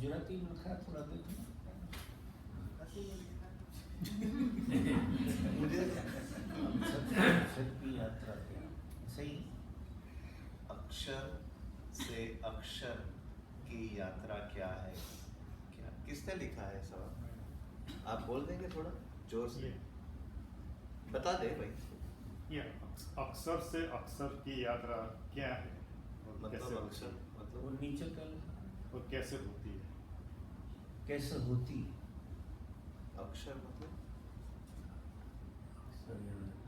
गुजराती में लिखा है, थोड़ा देखना। मुझे अक्षर की यात्रा क्या सही? अक्षर से अक्षर की यात्रा क्या है, क्या किसने लिखा है सवाल? आप बोल देंगे थोड़ा जोर से, बता दे भाई। ये अक्षर से अक्षर की यात्रा क्या है और कैसे मतलब होती अक्षर है वो मतलब नीचे का लिखा है। और कैसे होती है? कैसे होती है? अक्षर मतलब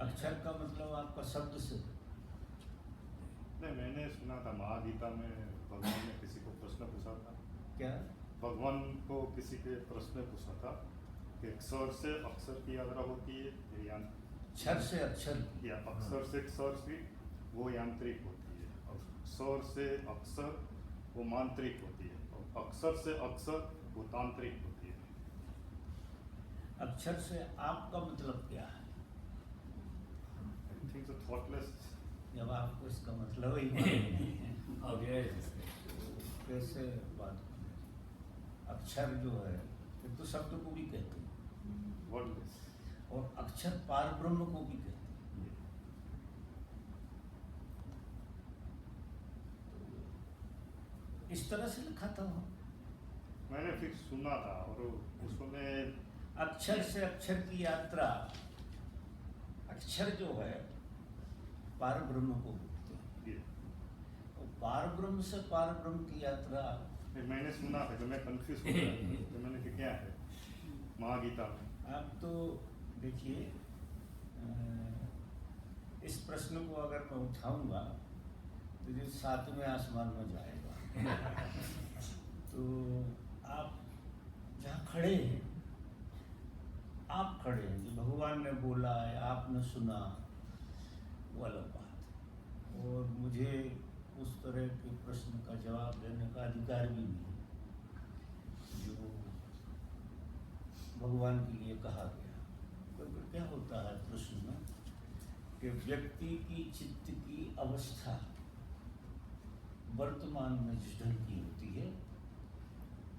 अक्षर का मतलब आपका शब्द से। नहीं, मैंने सुना था महागीता में भगवान ने किसी को प्रश्न पूछा था। क्या? भगवान को किसी के प्रश्न पूछा था कि अक्षर से अक्षर की यात्रा होती है या क्षर से अक्षर की। या अक्षर से अक्षर की वो यांत्रिक होती है, और अक्षर से अक्षर वो मांत्रिक होती है, और अक्षर से अक्षर वो तांत्रिक होती है। अक्षर से आपका मतलब क्या है? I think thoughtless. जब आपको इसका मतलब ही मालूम नहीं है कैसे बात करें? अक्षर जो है ये तो शब्द को भी कहते हैं, वर्डलेस। और अक्षर पार ब्रह्म को भी कहते हैं। इस तरह से लिखा था वहाँ। मैंने फिर सुना था और उसमें अक्षर से अक्षर की यात्रा, अक्षर जो है पार ब्रह्म को बोलते हैं, ये और पार ब्रह्म से पार ब्रह्म की यात्रा। मैंने सुना था तो मैं कंफ्यूज हो गया, तो मैंने कहा क्या है महागीता में। आप तो देखिए, इस प्रश्न को अगर मैं उठाऊंगा तो जो 7वें आसमान में जाएगा। तो आप जहाँ खड़े हैं, आप खड़े हैं, जो भगवान ने बोला है आपने सुना, वो अलग बात है। और मुझे उस तरह के प्रश्न का जवाब देने का अधिकार भी नहीं है जो भगवान के लिए कहा गया। तो फिर क्या होता है प्रश्न में कि व्यक्ति की चित्त की अवस्था वर्तमान में जिस ढंग की होती है,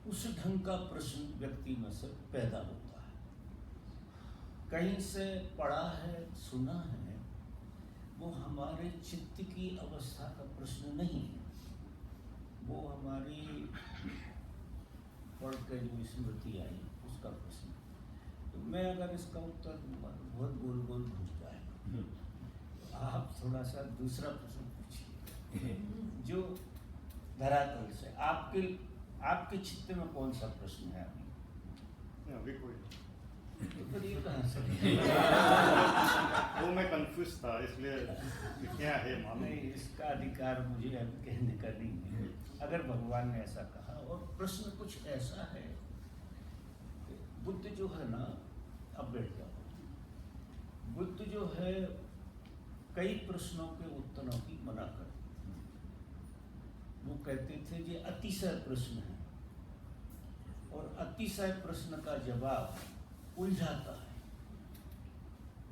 उस ढंग का प्रश्न व्यक्ति में से पैदा होता है। कहीं से पढ़ा है, सुना है, वो हमारे चित्त की अवस्था का प्रश्न नहीं है, वो हमारी पढ़ के जो स्मृति आई उसका प्रश्न। तो मैं अगर इसका उत्तर दूंगा तो बहुत गोल गोल घूम जाएगा। तो आप थोड़ा सा दूसरा प्रश्न पूछिए जो धरातल से आपके चित्त में कौन सा प्रश्न है अभी कोई तो फिर ये कहाँ से? वो मैं कंफ्यूज था इसलिए कि क्या है मालूम नहीं, इसका अधिकार मुझे अभी कहने का नहीं है। अगर भगवान ने ऐसा कहा, और प्रश्न कुछ ऐसा है, बुद्ध जो है ना, अब बैठ जाओ, बुद्ध जो है कई प्रश्नों के उत्तरों की मना करते थे। वो कहते थे ये अतिशय प्रश्न है, और अतिशय प्रश्न का जवाब उलझाता है,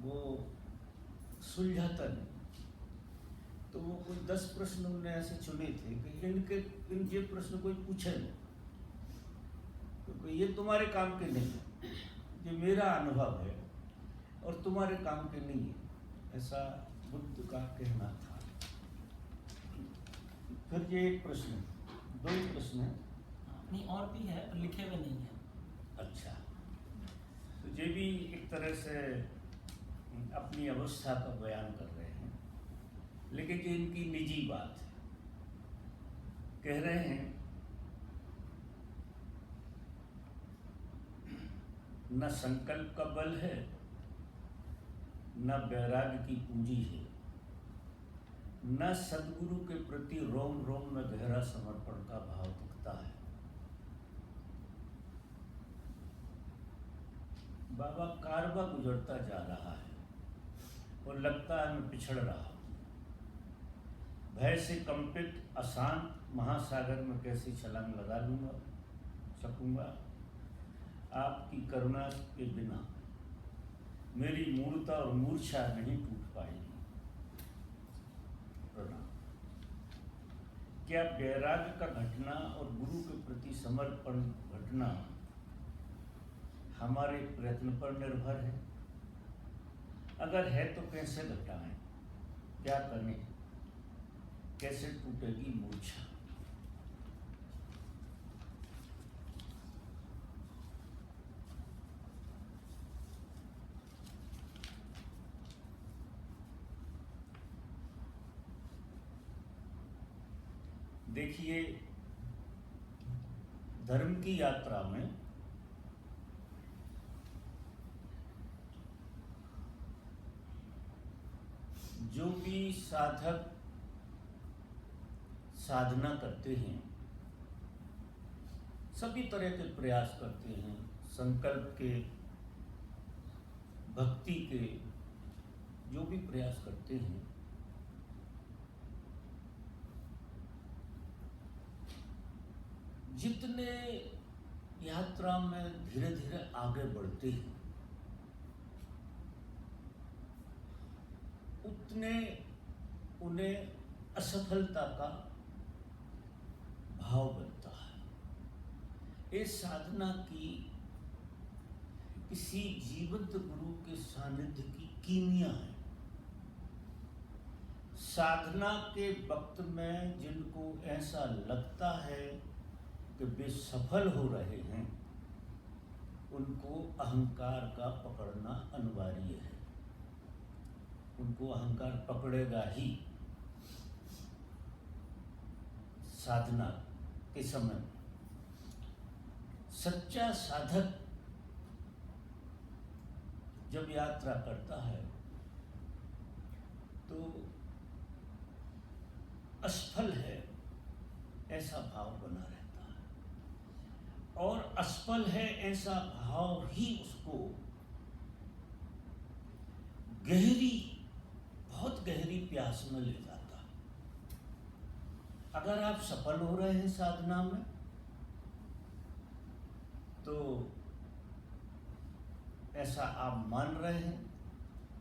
वो सुलझाता नहीं। तो वो कोई 10 प्रश्न उन्होंने ऐसे चुने थे कि इनके प्रश्न कोई पूछे नहीं, क्योंकि ये तुम्हारे काम के नहीं है, ये मेरा अनुभव है और तुम्हारे काम के नहीं है, ऐसा बुद्ध का कहना था। फिर ये एक प्रश्न, 2 प्रश्न है। नहीं, और भी है पर लिखे हुए नहीं है। अच्छा, तो ये भी एक तरह से अपनी अवस्था का बयान कर रहे हैं, लेकिन ये इनकी निजी बात है। कह रहे हैं न संकल्प का बल है, न वैराग्य की पूंजी है, न सद्गुरु के प्रति रोम रोम में गहरा समर्पण का भाव दिखता है। बाबा कारवा गुजरता जा रहा है और लगता है मैं पिछड़ रहा हूँ। भय से कंपित अशांत महासागर में कैसे छलांग लगा लूँगा सकूँगा। आपकी करुणा के बिना मेरी मूर्ता और मूर्छा नहीं टूट पाएगी। प्रणाम। क्या वैराग्य का घटना और गुरु के प्रति समर्पण घटना हमारे प्रयत्न पर निर्भर है? अगर है तो कैसे घटाएं, क्या करें, कैसे टूटेगी मूर्छा? देखिए, धर्म की यात्रा में जो भी साधक साधना करते हैं, सभी तरह के प्रयास करते हैं, संकल्प के, भक्ति के, जो भी प्रयास करते हैं, जितने यात्रा में धीरे धीरे आगे बढ़ते हैं, उतने उन्हें असफलता का भाव बनता है। ये साधना की किसी जीवंत गुरु के सानिध्य की कीमिया है। साधना के वक्त में जिनको ऐसा लगता है कि वे सफल हो रहे हैं, उनको अहंकार का पकड़ना अनिवार्य है। उनको अहंकार पकड़ेगा ही साधना के समय। सच्चा साधक जब यात्रा करता है तो असफल है ऐसा भाव बना रहता है, और असफल है ऐसा भाव ही उसको बहुत गहरी प्यास में ले जाता है। अगर आप सफल हो रहे हैं साधना में तो ऐसा आप मान रहे हैं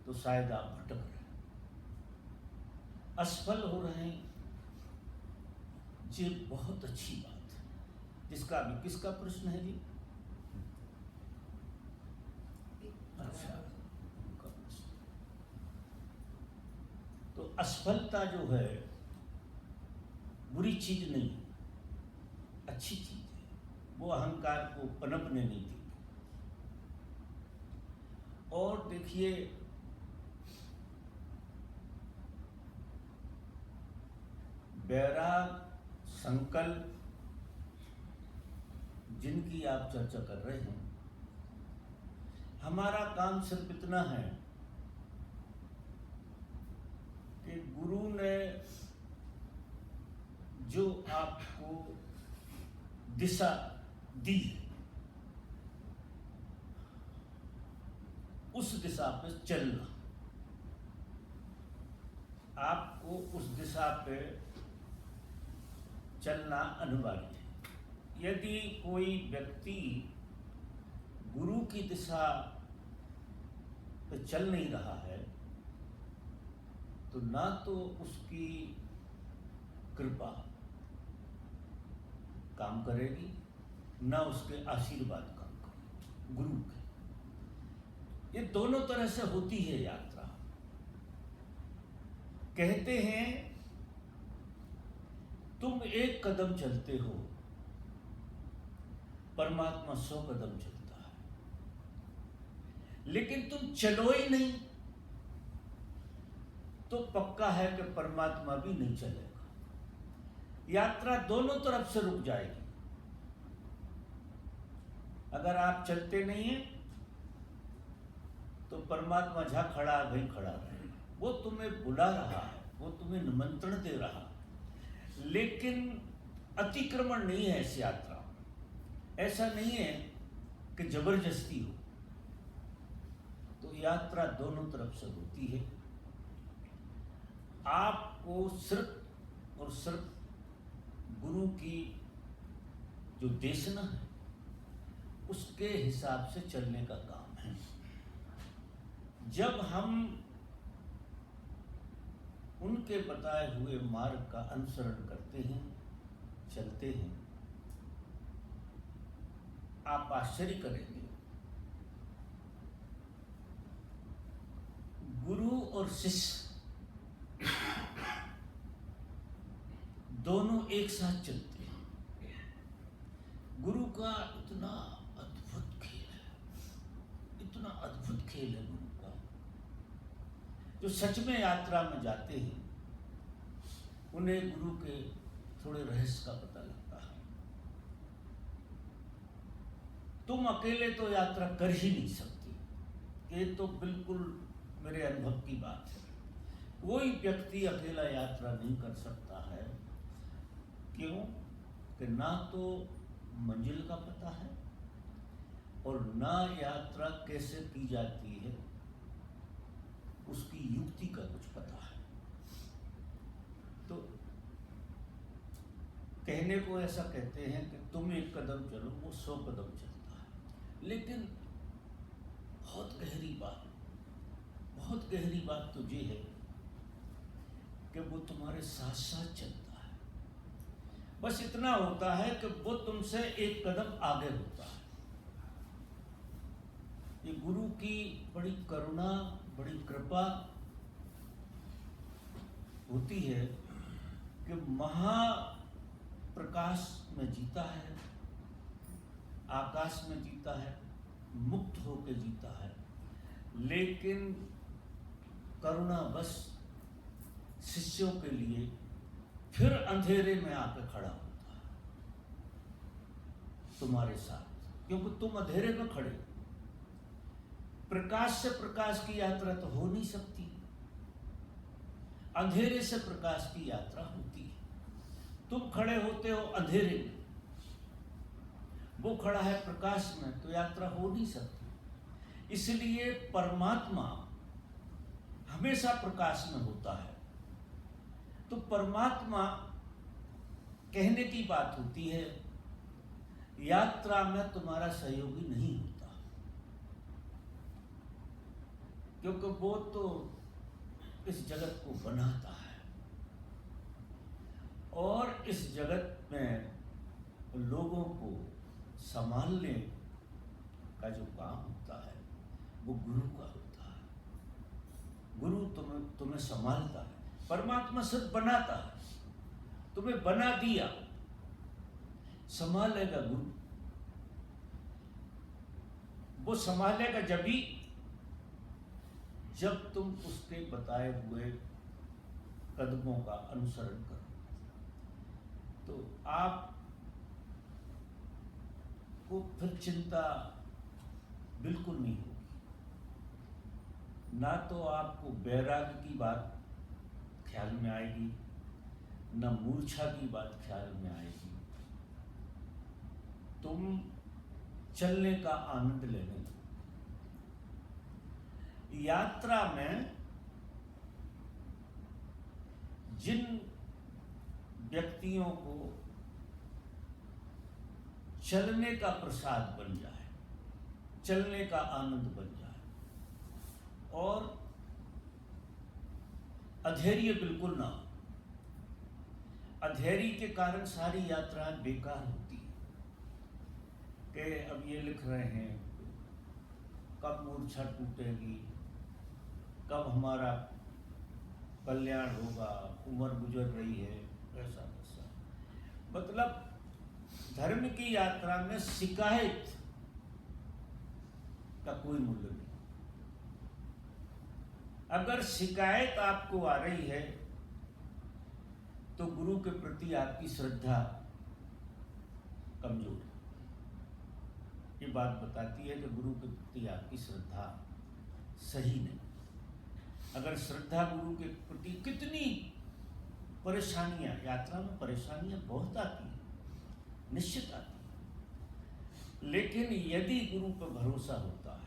तो शायद आप भटक रहे हैं। असफल हो रहे हैं, ये बहुत अच्छी बात है। जिसका भी किसका प्रश्न है जी? अच्छा, उनका प्रश्न। तो असफलता जो है बुरी चीज नहीं, अच्छी चीज है। वो अहंकार को पनपने नहीं देती। और देखिए, वैराग, संकल्प जिनकी आप चर्चा कर रहे हैं, हमारा काम सिर्फ इतना है कि गुरु ने जो आपको दिशा दी है, उस दिशा पे चलना। आपको उस दिशा पे चलना अनिवार्य है। यदि कोई व्यक्ति गुरु की दिशा पे चल नहीं रहा है तो ना तो उसकी कृपा काम करेगी, ना उसके आशीर्वाद काम करेगी गुरु के। ये दोनों तरह से होती है यात्रा। कहते हैं तुम एक कदम चलते हो, परमात्मा 100 कदम चलता है, लेकिन तुम चलो ही नहीं तो पक्का है कि परमात्मा भी नहीं चलेगा। यात्रा दोनों तरफ से रुक जाएगी। अगर आप चलते नहीं हैं तो परमात्मा जहां खड़ा वहीं खड़ा रहे। वो तुम्हें बुला रहा है, वो तुम्हें निमंत्रण दे रहा है, लेकिन अतिक्रमण नहीं है इस यात्रा में। ऐसा नहीं है कि जबरदस्ती हो। तो यात्रा दोनों तरफ से होती है। आपको सिर्फ और सिर्फ गुरु की जो देशना है उसके हिसाब से चलने का काम है। जब हम उनके बताए हुए मार्ग का अनुसरण करते हैं, चलते हैं, आप आश्चर्य करेंगे, गुरु और शिष्य दोनों एक साथ चलते हैं। गुरु का इतना अद्भुत खेल है, इतना अद्भुत खेल है गुरु का, जो सच में यात्रा में जाते हैं उन्हें गुरु के थोड़े रहस्य का पता लगता है। तुम अकेले तो यात्रा कर ही नहीं सकती, ये तो बिल्कुल मेरे अनुभव की बात है। कोई व्यक्ति अकेला यात्रा नहीं कर सकता है। क्यों? कि ना तो मंजिल का पता है और ना यात्रा कैसे की जाती है उसकी युक्ति का कुछ पता है। तो कहने को ऐसा कहते हैं कि तुम एक कदम चलो, वो 100 कदम चलता है। लेकिन बहुत गहरी बात तो ये है कि वो तुम्हारे साथ साथ चलता है। बस इतना होता है कि वो तुमसे एक कदम आगे होता है। ये गुरु की बड़ी करुणा, बड़ी कृपा होती है कि महाप्रकाश में जीता है, आकाश में जीता है, मुक्त होकर जीता है, लेकिन करुणा बस शिष्यों के लिए फिर अंधेरे में आकर खड़ा होता है तुम्हारे साथ, क्योंकि तुम अंधेरे में खड़े। प्रकाश से प्रकाश की यात्रा तो हो नहीं सकती, अंधेरे से प्रकाश की यात्रा होती है। तुम खड़े होते हो अंधेरे में, वो खड़ा है प्रकाश में, तो यात्रा हो नहीं सकती। इसलिए परमात्मा हमेशा प्रकाश में होता है। तो परमात्मा कहने की बात होती है, यात्रा में तुम्हारा सहयोगी नहीं होता, क्योंकि वो तो इस जगत को बनाता है और इस जगत में लोगों को संभालने का जो काम होता है वो गुरु का होता है। गुरु तुम्हें संभालता है, परमात्मा सिर्फ बनाता है। तुम्हें बना दिया, संभालेगा गुरु। वो संभालेगा जब तुम उसके बताए हुए कदमों का अनुसरण करो। तो आप को फिर चिंता बिल्कुल नहीं होगी। ना तो आपको वैराग्य की बात ख्याल में आएगी, ना मूर्छा की बात ख्याल में आएगी। तुम चलने का आनंद लेने लगो। यात्रा में जिन व्यक्तियों को चलने का प्रसाद बन जाए, चलने का आनंद बन जाए और अधैर्य बिल्कुल ना हो। अधैर्य के कारण सारी यात्राएं बेकार होती है कि अब ये लिख रहे हैं कब मूर्छा टूटेगी, कब हमारा कल्याण होगा, उम्र गुजर रही है, ऐसा वैसा। मतलब धर्म की यात्रा में शिकायत का कोई मूल्य नहीं। अगर शिकायत आपको आ रही है तो गुरु के प्रति आपकी श्रद्धा कमजोर है। ये बात बताती है कि गुरु के प्रति आपकी श्रद्धा सही नहीं। अगर श्रद्धा गुरु के प्रति, कितनी परेशानियां, यात्रा में परेशानियां बहुत आती हैं, निश्चित आती है, लेकिन यदि गुरु पर भरोसा होता है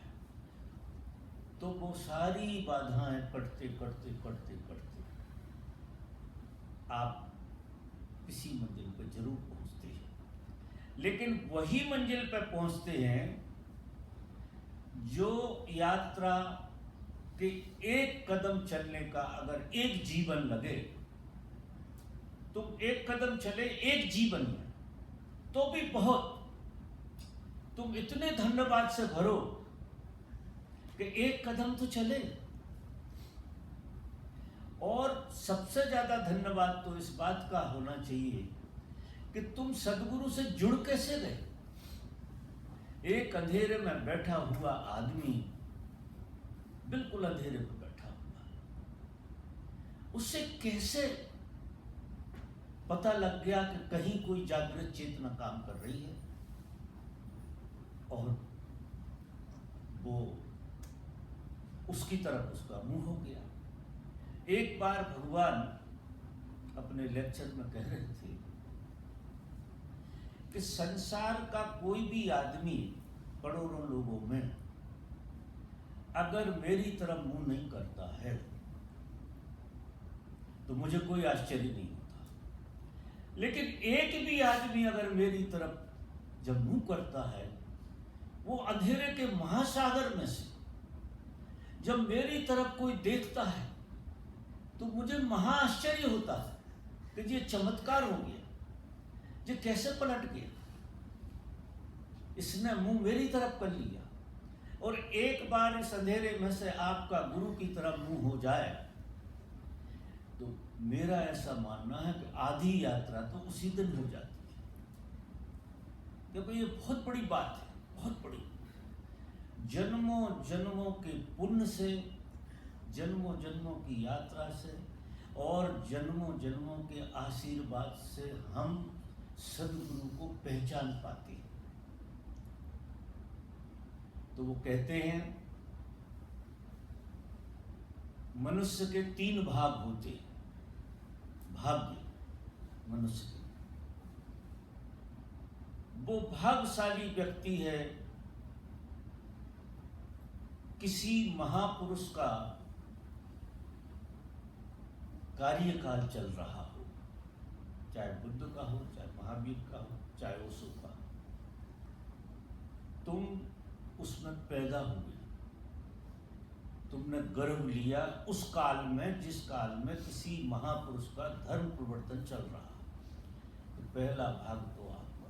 तो वो सारी बाधाएं कटते कटते कटते कटते आप किसी मंजिल पर जरूर पहुंचते हैं। लेकिन वही मंजिल पर पहुंचते हैं जो यात्रा कि एक कदम चलने का अगर एक जीवन लगे, तुम एक कदम चले एक जीवन में, तो भी बहुत, तुम इतने धन्यवाद से भरो कि एक कदम तो चले। और सबसे ज्यादा धन्यवाद तो इस बात का होना चाहिए कि तुम सदगुरु से जुड़ कैसे गए। एक अंधेरे में बैठा हुआ आदमी, बिल्कुल अंधेरे में बैठा हुआ, उससे कैसे पता लग गया कि कहीं कोई जागृत चेतना काम कर रही है, और वो उसकी तरफ उसका मुंह हो गया। एक बार भगवान अपने लेक्चर में कह रहे थे कि संसार का कोई भी आदमी करोड़ों लोगों में अगर मेरी तरफ मुंह नहीं करता है तो मुझे कोई आश्चर्य नहीं होता, लेकिन एक भी आदमी अगर मेरी तरफ जब मुंह करता है, वो अंधेरे के महासागर में से जब मेरी तरफ कोई देखता है तो मुझे महा आश्चर्य होता है कि ये चमत्कार हो गया, ये कैसे पलट गया, इसने मुंह मेरी तरफ कर लिया। और एक बार इस अंधेरे में से आपका गुरु की तरफ मुंह हो जाए तो मेरा ऐसा मानना है कि आधी यात्रा तो उसी दिन हो जाती है, क्योंकि ये बहुत बड़ी बात है, बहुत बड़ी। जन्मों जन्मों के पुण्य से, जन्मों जन्मों की यात्रा से और जन्मों जन्मों के आशीर्वाद से हम सदगुरु को पहचान पाते हैं। तो वो कहते हैं मनुष्य के 3 भाग होते हैं, भाग्य मनुष्य के। वो भाग्यशाली व्यक्ति है किसी महापुरुष का कार्यकाल चल रहा हो, चाहे बुद्ध का हो, चाहे महावीर का हो, चाहे ओशो का। तुम उसमें पैदा हुए, तुमने गर्भ लिया उस काल में जिस काल में किसी महापुरुष का धर्म प्रवर्तन चल रहा। तो पहला भाग तो आपका।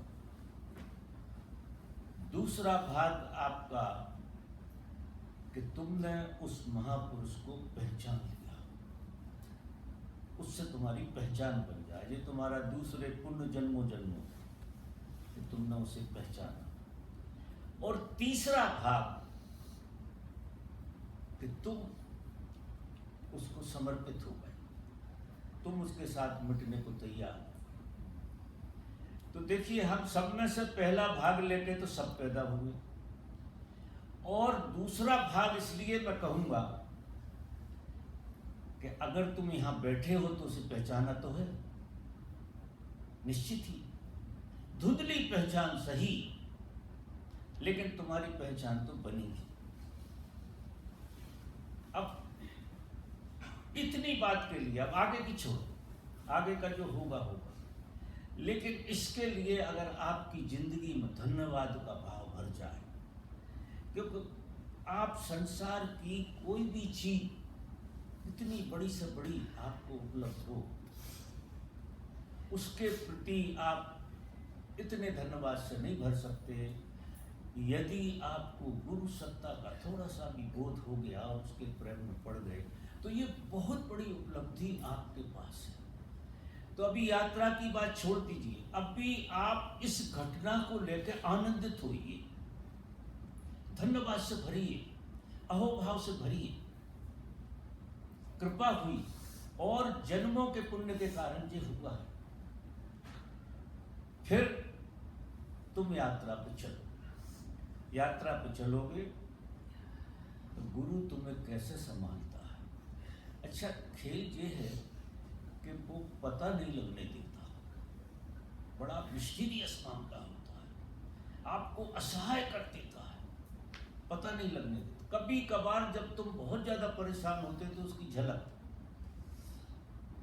दूसरा भाग आपका कि तुमने उस महापुरुष को पहचान लिया, उससे तुम्हारी पहचान बन जाए। ये तुम्हारा दूसरे पुण्य जन्मों जन्मों कि तुमने उसे पहचाना। और तीसरा भाग कि तुम उसको समर्पित हो गए, तुम उसके साथ मिटने को तैयार। तो देखिए, हम सब में से पहला भाग लेके तो सब पैदा हुए, और दूसरा भाग इसलिए मैं कहूंगा कि अगर तुम यहां बैठे हो तो उसे पहचाना तो है, निश्चित ही धुंधली पहचान सही, लेकिन तुम्हारी पहचान तो बनेगी। अब इतनी बात के लिए, अब आगे की छोड़ो, आगे का जो होगा होगा, लेकिन इसके लिए अगर आपकी जिंदगी में धन्यवाद का भाव भर जाए, क्योंकि आप संसार की कोई भी चीज इतनी बड़ी से बड़ी आपको उपलब्ध हो, उसके प्रति आप इतने धन्यवाद से नहीं भर सकते। यदि आपको गुरु सत्ता का थोड़ा सा भी बोध हो गया और उसके प्रेम में पड़ गए, तो ये बहुत बड़ी उपलब्धि आपके पास है। तो अभी यात्रा की बात छोड़ दीजिए, अभी आप इस घटना को लेकर आनंदित होइए, धन्यवाद से भरिए, अहोभाव से भरिए। कृपा हुई और जन्मों के पुण्य के कारण ये हुआ है। फिर तुम यात्रा पे चलो, यात्रा पे चलोगे तो गुरु तुम्हें कैसे संभालता है। अच्छा, खेल ये है कि वो पता नहीं लगने देता, बड़ा मिस्टीरियस मामला होता है, आपको असहाय कर देता है, पता नहीं लगने देता। कभी कभार जब तुम बहुत ज्यादा परेशान होते तो उसकी झलक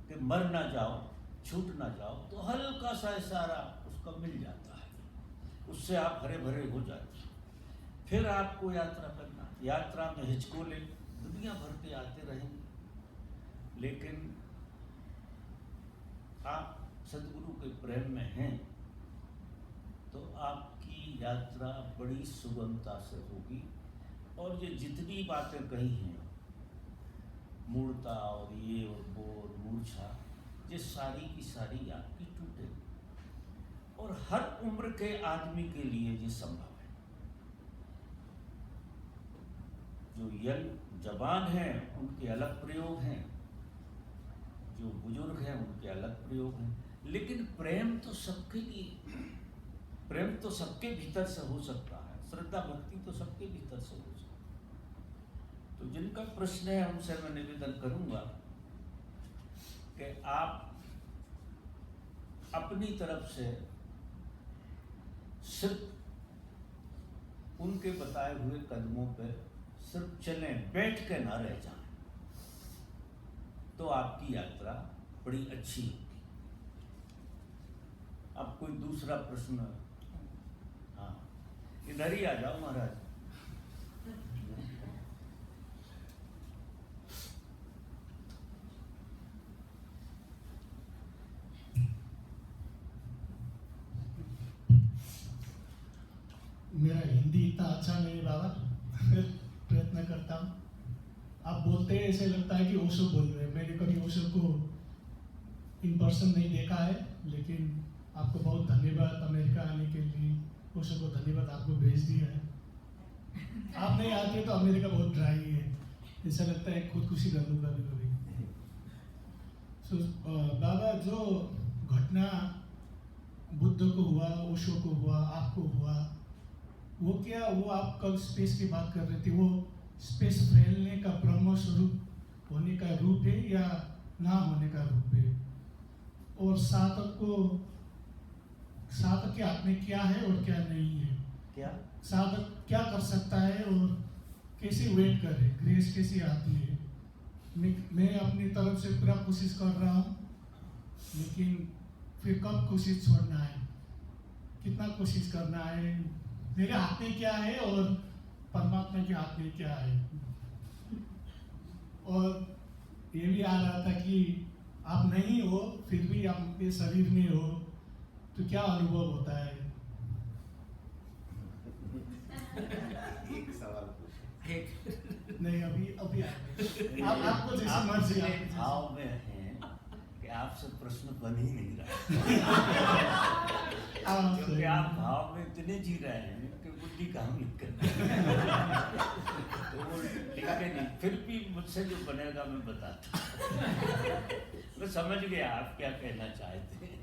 कि मर ना जाओ, छूट ना जाओ, तो हल्का सा इशारा उसका मिल जाता है, उससे आप हरे भरे हो जाते। फिर आपको यात्रा करना, यात्रा में हिचकोले दुनिया भर के आते रहेंगे, लेकिन आप सदगुरु के प्रेम में हैं तो आपकी यात्रा बड़ी सुगमता से होगी। और ये जितनी बातें कही हैं, मूर्ता और ये और वो और मूर्छा, ये सारी की सारी आपकी टूटेगी। और हर उम्र के आदमी के लिए ये संभव है। जो यंग जवान हैं उनके अलग प्रयोग हैं, जो बुजुर्ग हैं उनके अलग प्रयोग हैं, लेकिन प्रेम तो सबके लिए, प्रेम तो सबके भीतर से हो सकता है, श्रद्धा भक्ति तो सबके भीतर से हो सकता है। तो जिनका प्रश्न है उनसे मैं निवेदन करूंगा कि आप अपनी तरफ से सिर्फ उनके बताए हुए कदमों पे सिर्फ चलें, बैठ के ना रह जाएं, तो आपकी यात्रा बड़ी अच्छी होगी। अब कोई दूसरा प्रश्न? हाँ, इधर ही आ जाओ महाराज। मेरा हिंदी इतना अच्छा नहीं बाबा, प्रयत्न करता हूँ। आप बोलते हैं ऐसे लगता है कि ओशो बोल रहे हैं। मैंने कभी ओशो को इन पर्सन नहीं देखा है, लेकिन आपको बहुत धन्यवाद अमेरिका आने के लिए। ओशो को धन्यवाद, आपको भेज दिया है। आप नहीं आते तो अमेरिका बहुत ड्राई है, ऐसा लगता है खुदकुशी कर लूँगा कभी कभी। बाबा, जो घटना बुद्ध को हुआ, ओशो को हुआ, आपको हुआ, वो क्या, वो आप कल स्पेस की बात कर रहे थे, वो स्पेस फैलने का ब्रह्म स्वरूप होने का रूप है या ना होने का रूप है? और साधक के हाथ में क्या है और क्या नहीं है? क्या साधक क्या कर सकता है और कैसे वेट करे, ग्रेस कैसे आती है? मैं अपनी तरफ से पूरा कोशिश कर रहा हूँ, लेकिन फिर कब कोशिश छोड़ना है, कितना कोशिश करना है, मेरे हाथ में क्या है और परमात्मा के हाथ में क्या है? और ये भी आ रहा था कि आप नहीं हो फिर भी आप अपने शरीर में हो, तो क्या अनुभव होता है? एक सवाल पूछो। नहीं, अभी आपको जैसी आप मर्जी। इतने भाव में हैं कि आपसे प्रश्न बन ही नहीं रहा, क्योंकि आप भाव में इतने जी रहे हैं कि बुद्धि काम नहीं करती। तो वो लिखे नहीं, फिर भी मुझसे जो बनेगा मैं बताता। मैं समझ गया आप क्या कहना चाहते हैं।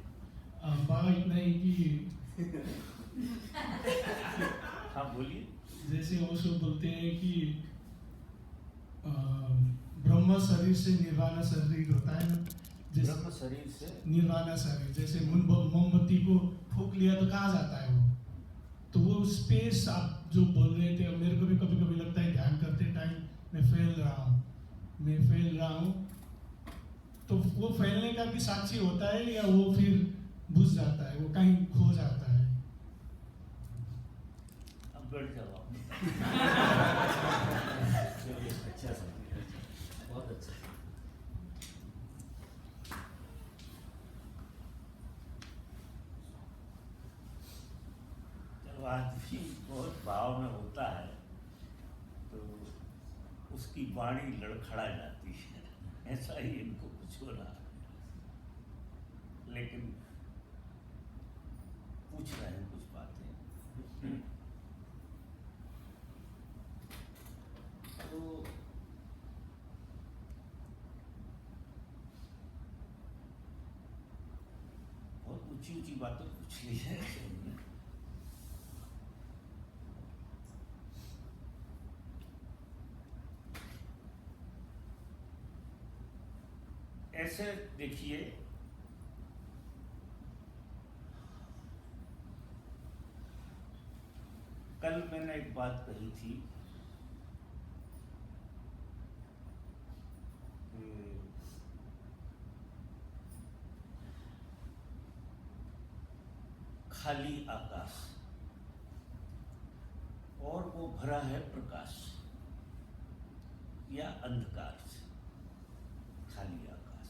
बाबा, इतना ही कि हाँ बोलिए। जैसे वो सब बोलते हैं कि ब्रह्म शरीर से निर्वाण शरीर होता है ना, जैसे ब्रह्म शरीर से निर्वाण शरीर, जैसे मोमबत्ती को फूंक लिया तो कहाँ जाता है वो? तो वो स्पेस आप जो बोल रहे थे, मेरे को भी कभी कभी लगता है ध्यान करते टाइम मैं फैल रहा हूँ, तो वो फैलने का भी साक्षी होता है या वो फिर बुझ जाता है, वो कहीं खो जाता है? अब बैठ जाओ आप। अच्छा समझ, बहुत अच्छा। जब आदमी बहुत भाव में होता है तो उसकी वाणी लड़खड़ा जाती है, ऐसा ही इनको कुछ हो रहा है। लेकिन पूछ रहे हैं कुछ बातें, तो बहुत ऊंची ऊंची बातें पूछ ली है हमने। ऐसे देखिए, कल मैंने एक बात कही थी कि खाली आकाश और वो भरा है प्रकाश। या अंधकार से, खाली आकाश।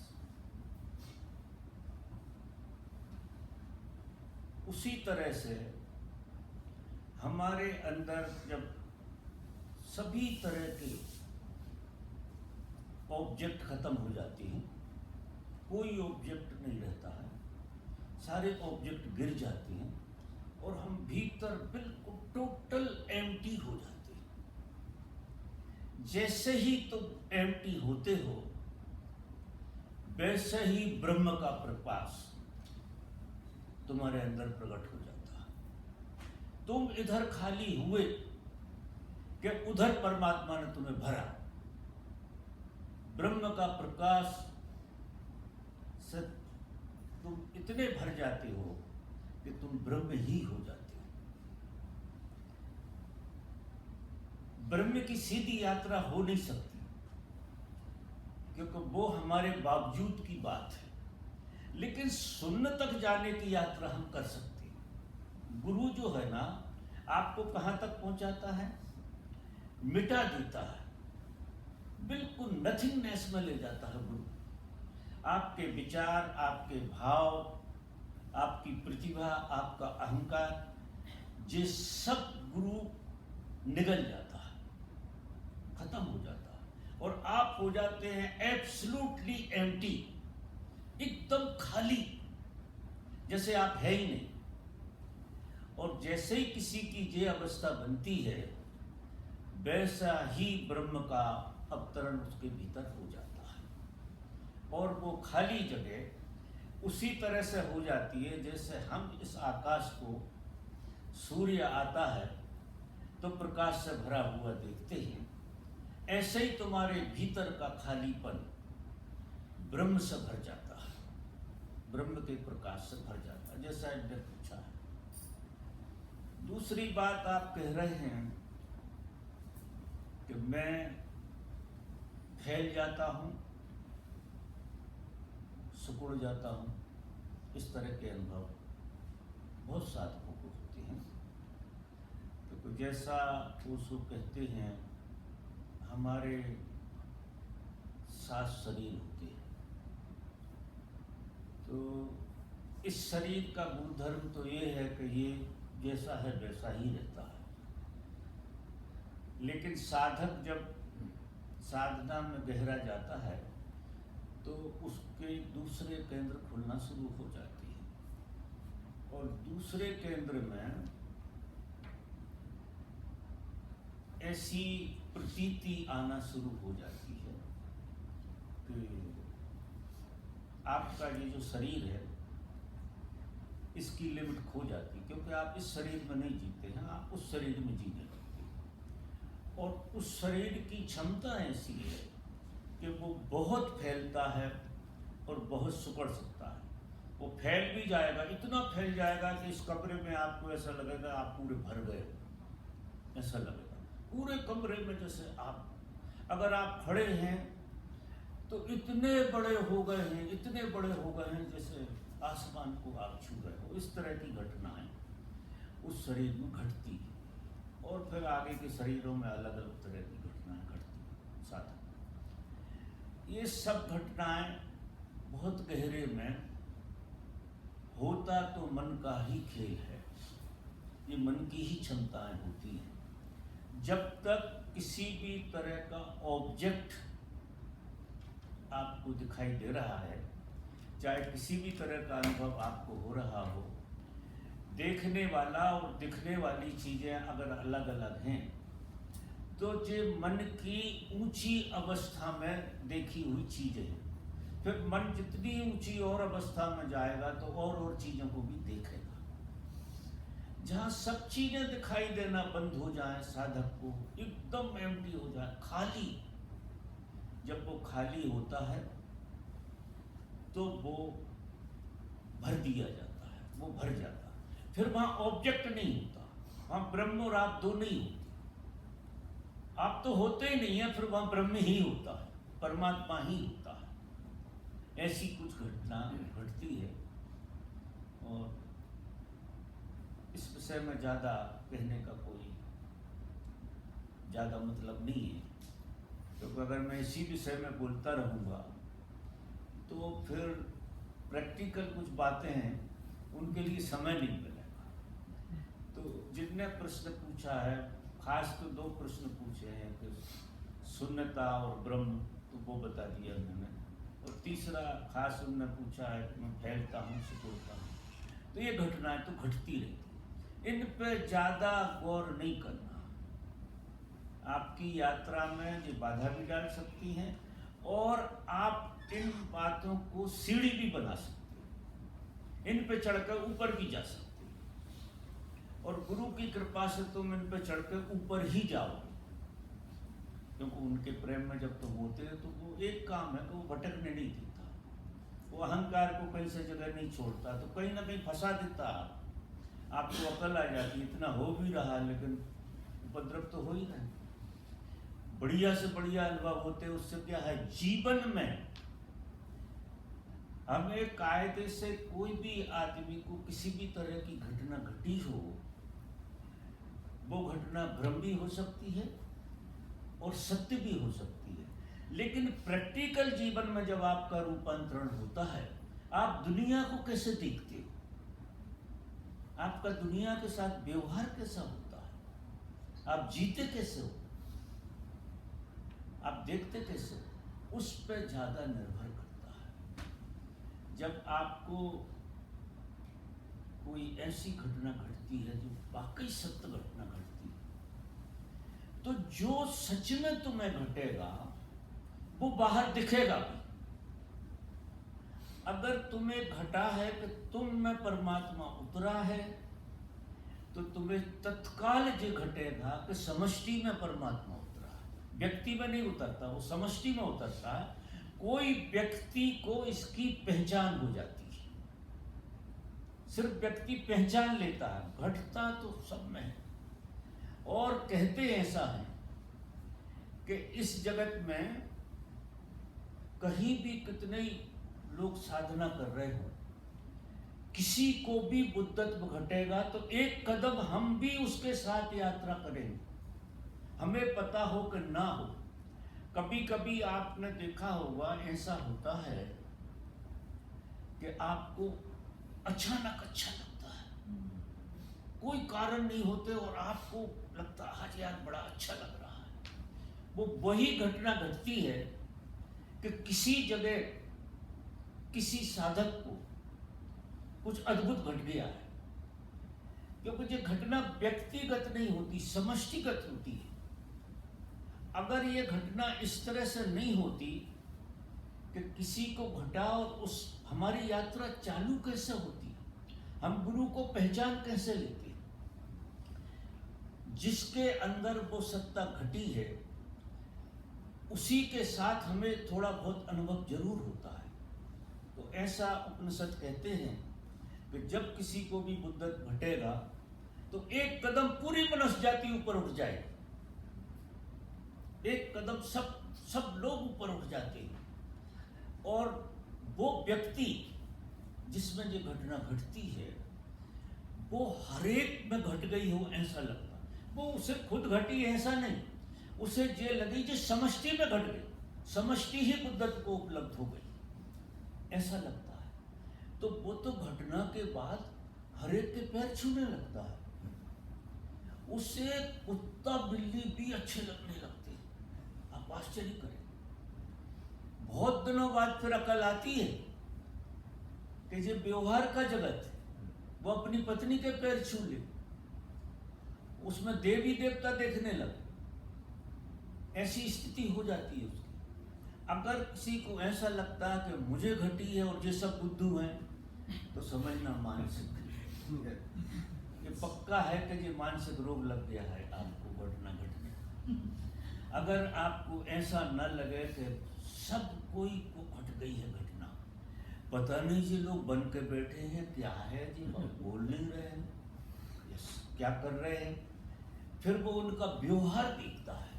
उसी तरह से हमारे अंदर जब सभी तरह के ऑब्जेक्ट खत्म हो जाते हैं, कोई ऑब्जेक्ट नहीं रहता है, सारे ऑब्जेक्ट गिर जाते हैं और हम भीतर बिल्कुल टोटल एम्प्टी हो जाते हैं। जैसे ही तुम एम्प्टी होते हो, वैसे ही ब्रह्म का प्रकाश तुम्हारे अंदर प्रकट हो जाता है। तुम इधर खाली हुए कि उधर परमात्मा ने तुम्हें भरा। ब्रह्म का प्रकाश से तुम इतने भर जाते हो कि तुम ब्रह्म ही हो जाते हो। ब्रह्म की सीधी यात्रा हो नहीं सकती, क्योंकि वो हमारे बावजूद की बात है, लेकिन शून्य तक जाने की यात्रा हम कर सकते हैं। गुरु जो है ना, आपको कहां तक पहुंचाता है? मिटा देता है, बिल्कुल नथिंगनेस में ले जाता है गुरु। आपके विचार, आपके भाव, आपकी प्रतिभा, आपका अहंकार, ये सब गुरु निगल जाता है, खत्म हो जाता है, और आप हो जाते हैं एब्सोल्युटली एम्प्टी, एकदम खाली, जैसे आप है ही नहीं। और जैसे ही किसी की ये अवस्था बनती है, वैसा ही ब्रह्म का अवतरण उसके भीतर हो जाता है, और वो खाली जगह उसी तरह से हो जाती है जैसे हम इस आकाश को, सूर्य आता है तो प्रकाश से भरा हुआ देखते हैं, ऐसे ही तुम्हारे भीतर का खालीपन ब्रह्म से भर जाता है, ब्रह्म के प्रकाश से भर जाता है, जैसा इनने पूछा है। दूसरी बात आप कह रहे हैं कि मैं फैल जाता हूँ, सिकुड़ जाता हूँ, इस तरह के अनुभव बहुत साधकों को होते हैं। तो जैसा वो कहते हैं, हमारे 7 शरीर होते हैं, तो इस शरीर का गुणधर्म तो ये है कि ये जैसा है वैसा ही रहता है, लेकिन साधक जब साधना में गहरा जाता है तो उसके दूसरे केंद्र खुलना शुरू हो जाते हैं, और दूसरे केंद्र में ऐसी प्रतीति आना शुरू हो जाती है कि आपका ये जो शरीर है, इसकी लिमिट खो जाती है, क्योंकि आप इस शरीर में नहीं जीते हैं, आप उस शरीर में जीने लगते हैं। और उस शरीर की क्षमता ऐसी है कि वो बहुत फैलता है और बहुत सिकुड़ सकता है। वो फैल भी जाएगा, इतना फैल जाएगा कि इस कमरे में आपको ऐसा लगेगा आप पूरे भर गए, ऐसा लगेगा पूरे कमरे में। जैसे आप अगर आप खड़े हैं तो इतने बड़े हो गए हैं, इतने बड़े हो गए हैं जैसे आसमान को आप छू रहे हो। इस तरह की घटनाएं उस शरीर में घटती है, और फिर आगे के शरीरों में अलग अलग तरह की घटनाएं घटती हैं। साथ ये सब घटनाएं बहुत गहरे में होता तो मन का ही खेल है, ये मन की ही क्षमताएं होती हैं। जब तक किसी भी तरह का ऑब्जेक्ट आपको दिखाई दे रहा है, चाहे किसी भी तरह का अनुभव आपको हो रहा हो, देखने वाला और दिखने वाली चीज़ें अगर अलग अलग हैं, तो ये मन की ऊंची अवस्था में देखी हुई चीज़ें हैं। फिर मन जितनी ऊंची और अवस्था में जाएगा तो और चीज़ों को भी देखेगा। जहाँ सब चीज़ें दिखाई देना बंद हो जाए, साधक को एकदम एम्प्टी हो जाए, खाली, जब वो खाली होता है तो वो भर दिया जाता है, वो भर जाता है। फिर वहाँ ऑब्जेक्ट नहीं होता, वहाँ ब्रह्म और आप दो नहीं होते, आप तो होते ही नहीं है, फिर वहाँ ब्रह्म ही होता है, परमात्मा ही होता है। ऐसी कुछ घटना घटती है, और इस विषय में ज़्यादा कहने का कोई ज़्यादा मतलब नहीं है। क्योंकि अगर मैं इसी विषय में बोलता रहूँगा तो फिर प्रैक्टिकल कुछ बातें हैं उनके लिए समय नहीं मिलेगा। तो जितने प्रश्न पूछा है, खास तो 2 प्रश्न पूछे हैं कि शून्यता और ब्रह्म, तो वो बता दिया मैंने, और तीसरा खास उन्होंने पूछा है कि मैं फैलता हूँ सिकुड़ता हूँ। तो ये घटनाएं तो घटती रहती, इन पर ज़्यादा गौर नहीं करना। आपकी यात्रा में ये बाधा भी डाल सकती हैं और आप इन बातों को सीढ़ी भी बना सकते हैं, इन पे चढ़कर ऊपर भी जा सकते हैं। और गुरु की कृपा से तुम इन पे चढ़कर ऊपर ही जाओगे, क्योंकि उनके प्रेम में जब तुम होते हैं तो वो एक काम है कि वो भटकने नहीं देता, वो अहंकार को कहीं से जगह नहीं छोड़ता, तो कहीं ना कहीं फंसा देता। आपको अकल आ जाती, इतना हो भी रहा लेकिन उपद्रव तो हो ही रहा है। बढ़िया से बढ़िया अनुभव होते, उससे क्या है, जीवन में हमें कायदे से कोई भी आदमी को किसी भी तरह की घटना घटी हो, वो घटना भ्रम भी हो सकती है और सत्य भी हो सकती है, लेकिन प्रैक्टिकल जीवन में जब आपका रूपांतरण होता है, आप दुनिया को कैसे देखते हो, आपका दुनिया के साथ व्यवहार कैसा होता है, आप जीते कैसे हो, आप देखते कैसे हो, उस पर ज्यादा निर्भर करता है। जब आपको कोई ऐसी घटना घटती है जो वाकई सत्य घटना घटती है, तो जो सच में तुम्हें घटेगा वो बाहर दिखेगा भी। अगर तुम्हें घटा है कि तुम में परमात्मा उतरा है, तो तुम्हें तत्काल ये घटेगा कि समष्टि में परमात्मा उतरा है। व्यक्ति में नहीं उतरता, वो समष्टि में उतरता है। कोई व्यक्ति को इसकी पहचान हो जाती है, सिर्फ व्यक्ति पहचान लेता है, घटता तो सब में है। और कहते ऐसा है कि इस जगत में कहीं भी कितने ही लोग साधना कर रहे हो, किसी को भी बुद्धत्व घटेगा तो एक कदम हम भी उसके साथ यात्रा करेंगे, हमें पता हो कि ना हो। कभी कभी आपने देखा होगा, ऐसा होता है कि आपको अचानक अच्छा लगता है, कोई कारण नहीं होते और आपको लगता है आज यार बड़ा अच्छा लग रहा है। वो वही घटना घटती है कि किसी जगह किसी साधक को कुछ अद्भुत घट गया है, क्योंकि ये घटना व्यक्तिगत नहीं होती, समष्टिगत होती है। अगर ये घटना इस तरह से नहीं होती कि किसी को घटा और उस हमारी यात्रा चालू कैसे होती, हम गुरु को पहचान कैसे लेते, जिसके अंदर वो सत्ता घटी है उसी के साथ हमें थोड़ा बहुत अनुभव जरूर होता है। तो ऐसा उपनिषद कहते हैं कि जब किसी को भी बुद्धत्व घटेगा तो एक कदम पूरी मनुष्य जाति ऊपर उठ जाएगी, एक कदम सब लोग ऊपर उठ जाते हैं। और वो व्यक्ति जिसमें ये घटना घटती है वो हरेक में घट गई हो ऐसा लगता, वो उसे खुद घटी ऐसा नहीं, उसे ये लगी जो समष्टि में घट गई, समष्टि ही बुद्धत्व को उपलब्ध हो गई ऐसा लगता है। तो वो तो घटना के बाद हरेक के पैर छूने लगता है, उसे कुत्ता बिल्ली भी अच्छे लगने लगते हैं। आप आश्चर्य करें, बहुत दिनों बाद फिर अकल आती है कि ये व्यवहार का जगत है, वो अपनी पत्नी के पैर छू ले, उसमें देवी देवता देखने लगे, ऐसी स्थिति हो जाती है उसकी। अगर किसी को ऐसा लगता है कि मुझे घटी है और ये सब बुद्धू हैं, तो समझना मानसिक ये पक्का है कि ये मानसिक रोग लग गया है आपको घटना घटने। अगर आपको ऐसा न लगे कि सब कोई को घट गई है घटना, पता नहीं ये लोग बन के बैठे हैं, क्या है जी, बोल नहीं रहे हैं, क्या कर रहे हैं, फिर वो उनका व्यवहार देखता है।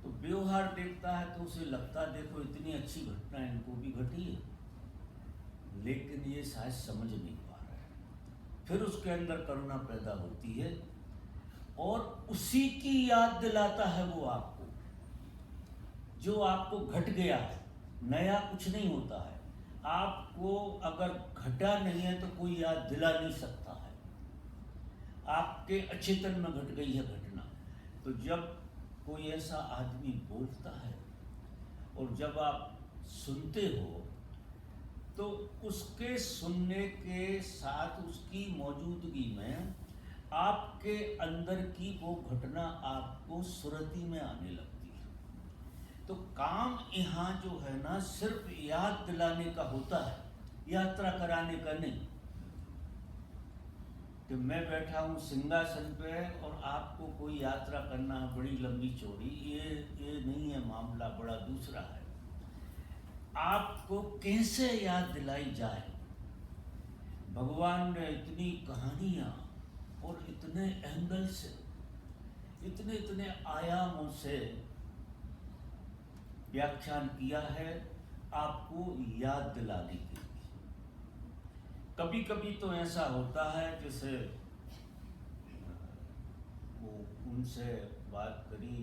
तो व्यवहार देखता है तो उसे लगता है देखो इतनी अच्छी घटना इनको भी घटी है, लेकिन ये शायद समझ नहीं पा रहा है। फिर उसके अंदर करुणा पैदा होती है और उसी की याद दिलाता है वो आपको जो आपको घट गया है, नया कुछ नहीं होता है। आपको अगर घटा नहीं है तो कोई याद दिला नहीं सकता है। आपके अचेतन में घट गई है घटना। तो जब कोई ऐसा आदमी बोलता है और जब आप सुनते हो तो उसके सुनने के साथ उसकी मौजूदगी में आपके अंदर की वो घटना आपको सुरती में आने लगती है। तो काम यहाँ जो है ना सिर्फ याद दिलाने का होता है, यात्रा कराने का नहीं। कि मैं बैठा हूँ सिंहासन पे और आपको कोई यात्रा करना है बड़ी लंबी चौड़ी, ये नहीं है मामला, बड़ा दूसरा है। आपको कैसे याद दिलाई जाए। भगवान ने इतनी कहानियाँ और इतने एंगल से, इतने आयामों से व्याख्यान किया है आपको याद दिलाने के लिए। कभी कभी तो ऐसा होता है जैसे वो उनसे बात करी,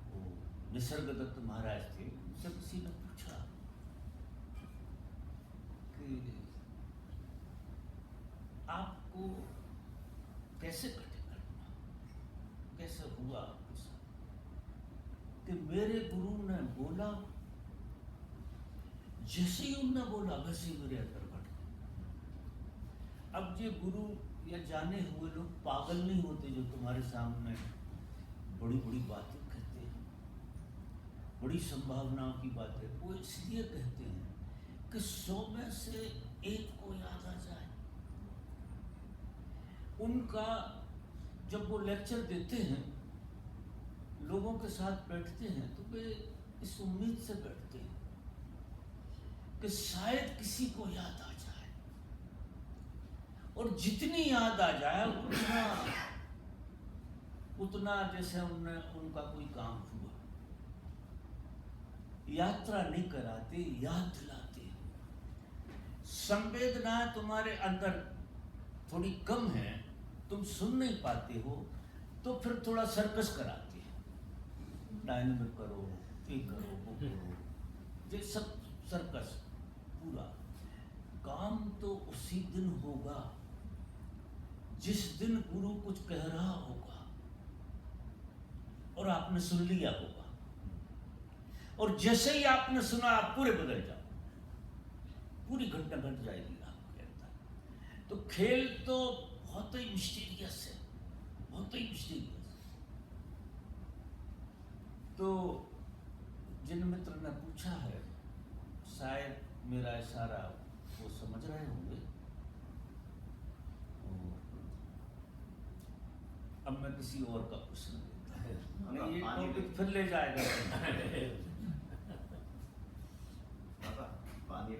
वो निसर्गदत्त महाराज थे, उनसे किसी ने पूछा कि आपको कैसे कटे घटना, कैसे हुआ आपके साथ? कि मेरे गुरु ने बोला, जैसे ही उनने बोला वैसे ही मेरे अंदर घट गया। अब ये गुरु या जाने हुए लोग पागल नहीं होते जो तुम्हारे सामने बड़ी बड़ी बातें कहते हैं, बड़ी संभावनाओं की बातें। वो इसलिए कहते हैं कि 100 में से एक को याद आ जाए। उनका जब वो लेक्चर देते हैं, लोगों के साथ बैठते हैं, तो वे इस उम्मीद से बैठते हैं कि शायद किसी को याद आ जाए, और जितनी याद आ जाए उतना जैसे उनका कोई काम हुआ। यात्रा नहीं कराते, याद दिलाते। संवेदना तुम्हारे अंदर थोड़ी कम है, तुम सुन नहीं पाते हो, तो फिर थोड़ा सर्कस कराते हैं। लाइन में करो, ये करो, वो करो, ये सब सर्कस पूरा। काम तो उसी दिन होगा जिस दिन गुरु कुछ कह रहा होगा और आपने सुन लिया होगा, और जैसे ही आपने सुना आप पूरे बदल जाओ, पूरी घटना घट जाएगी आपके अंदर। तो खेल तो बहुत ही मिस्टीरियस है, बहुत ही मिस्टीरियस। तो जिन मित्र ने पूछा है, शायद मेरा इशारा वो समझ रहे होंगे। अब मैं किसी और का प्रश्न देता हूं। नहीं, ये टॉपिक फिर ले जाएगा। पानी।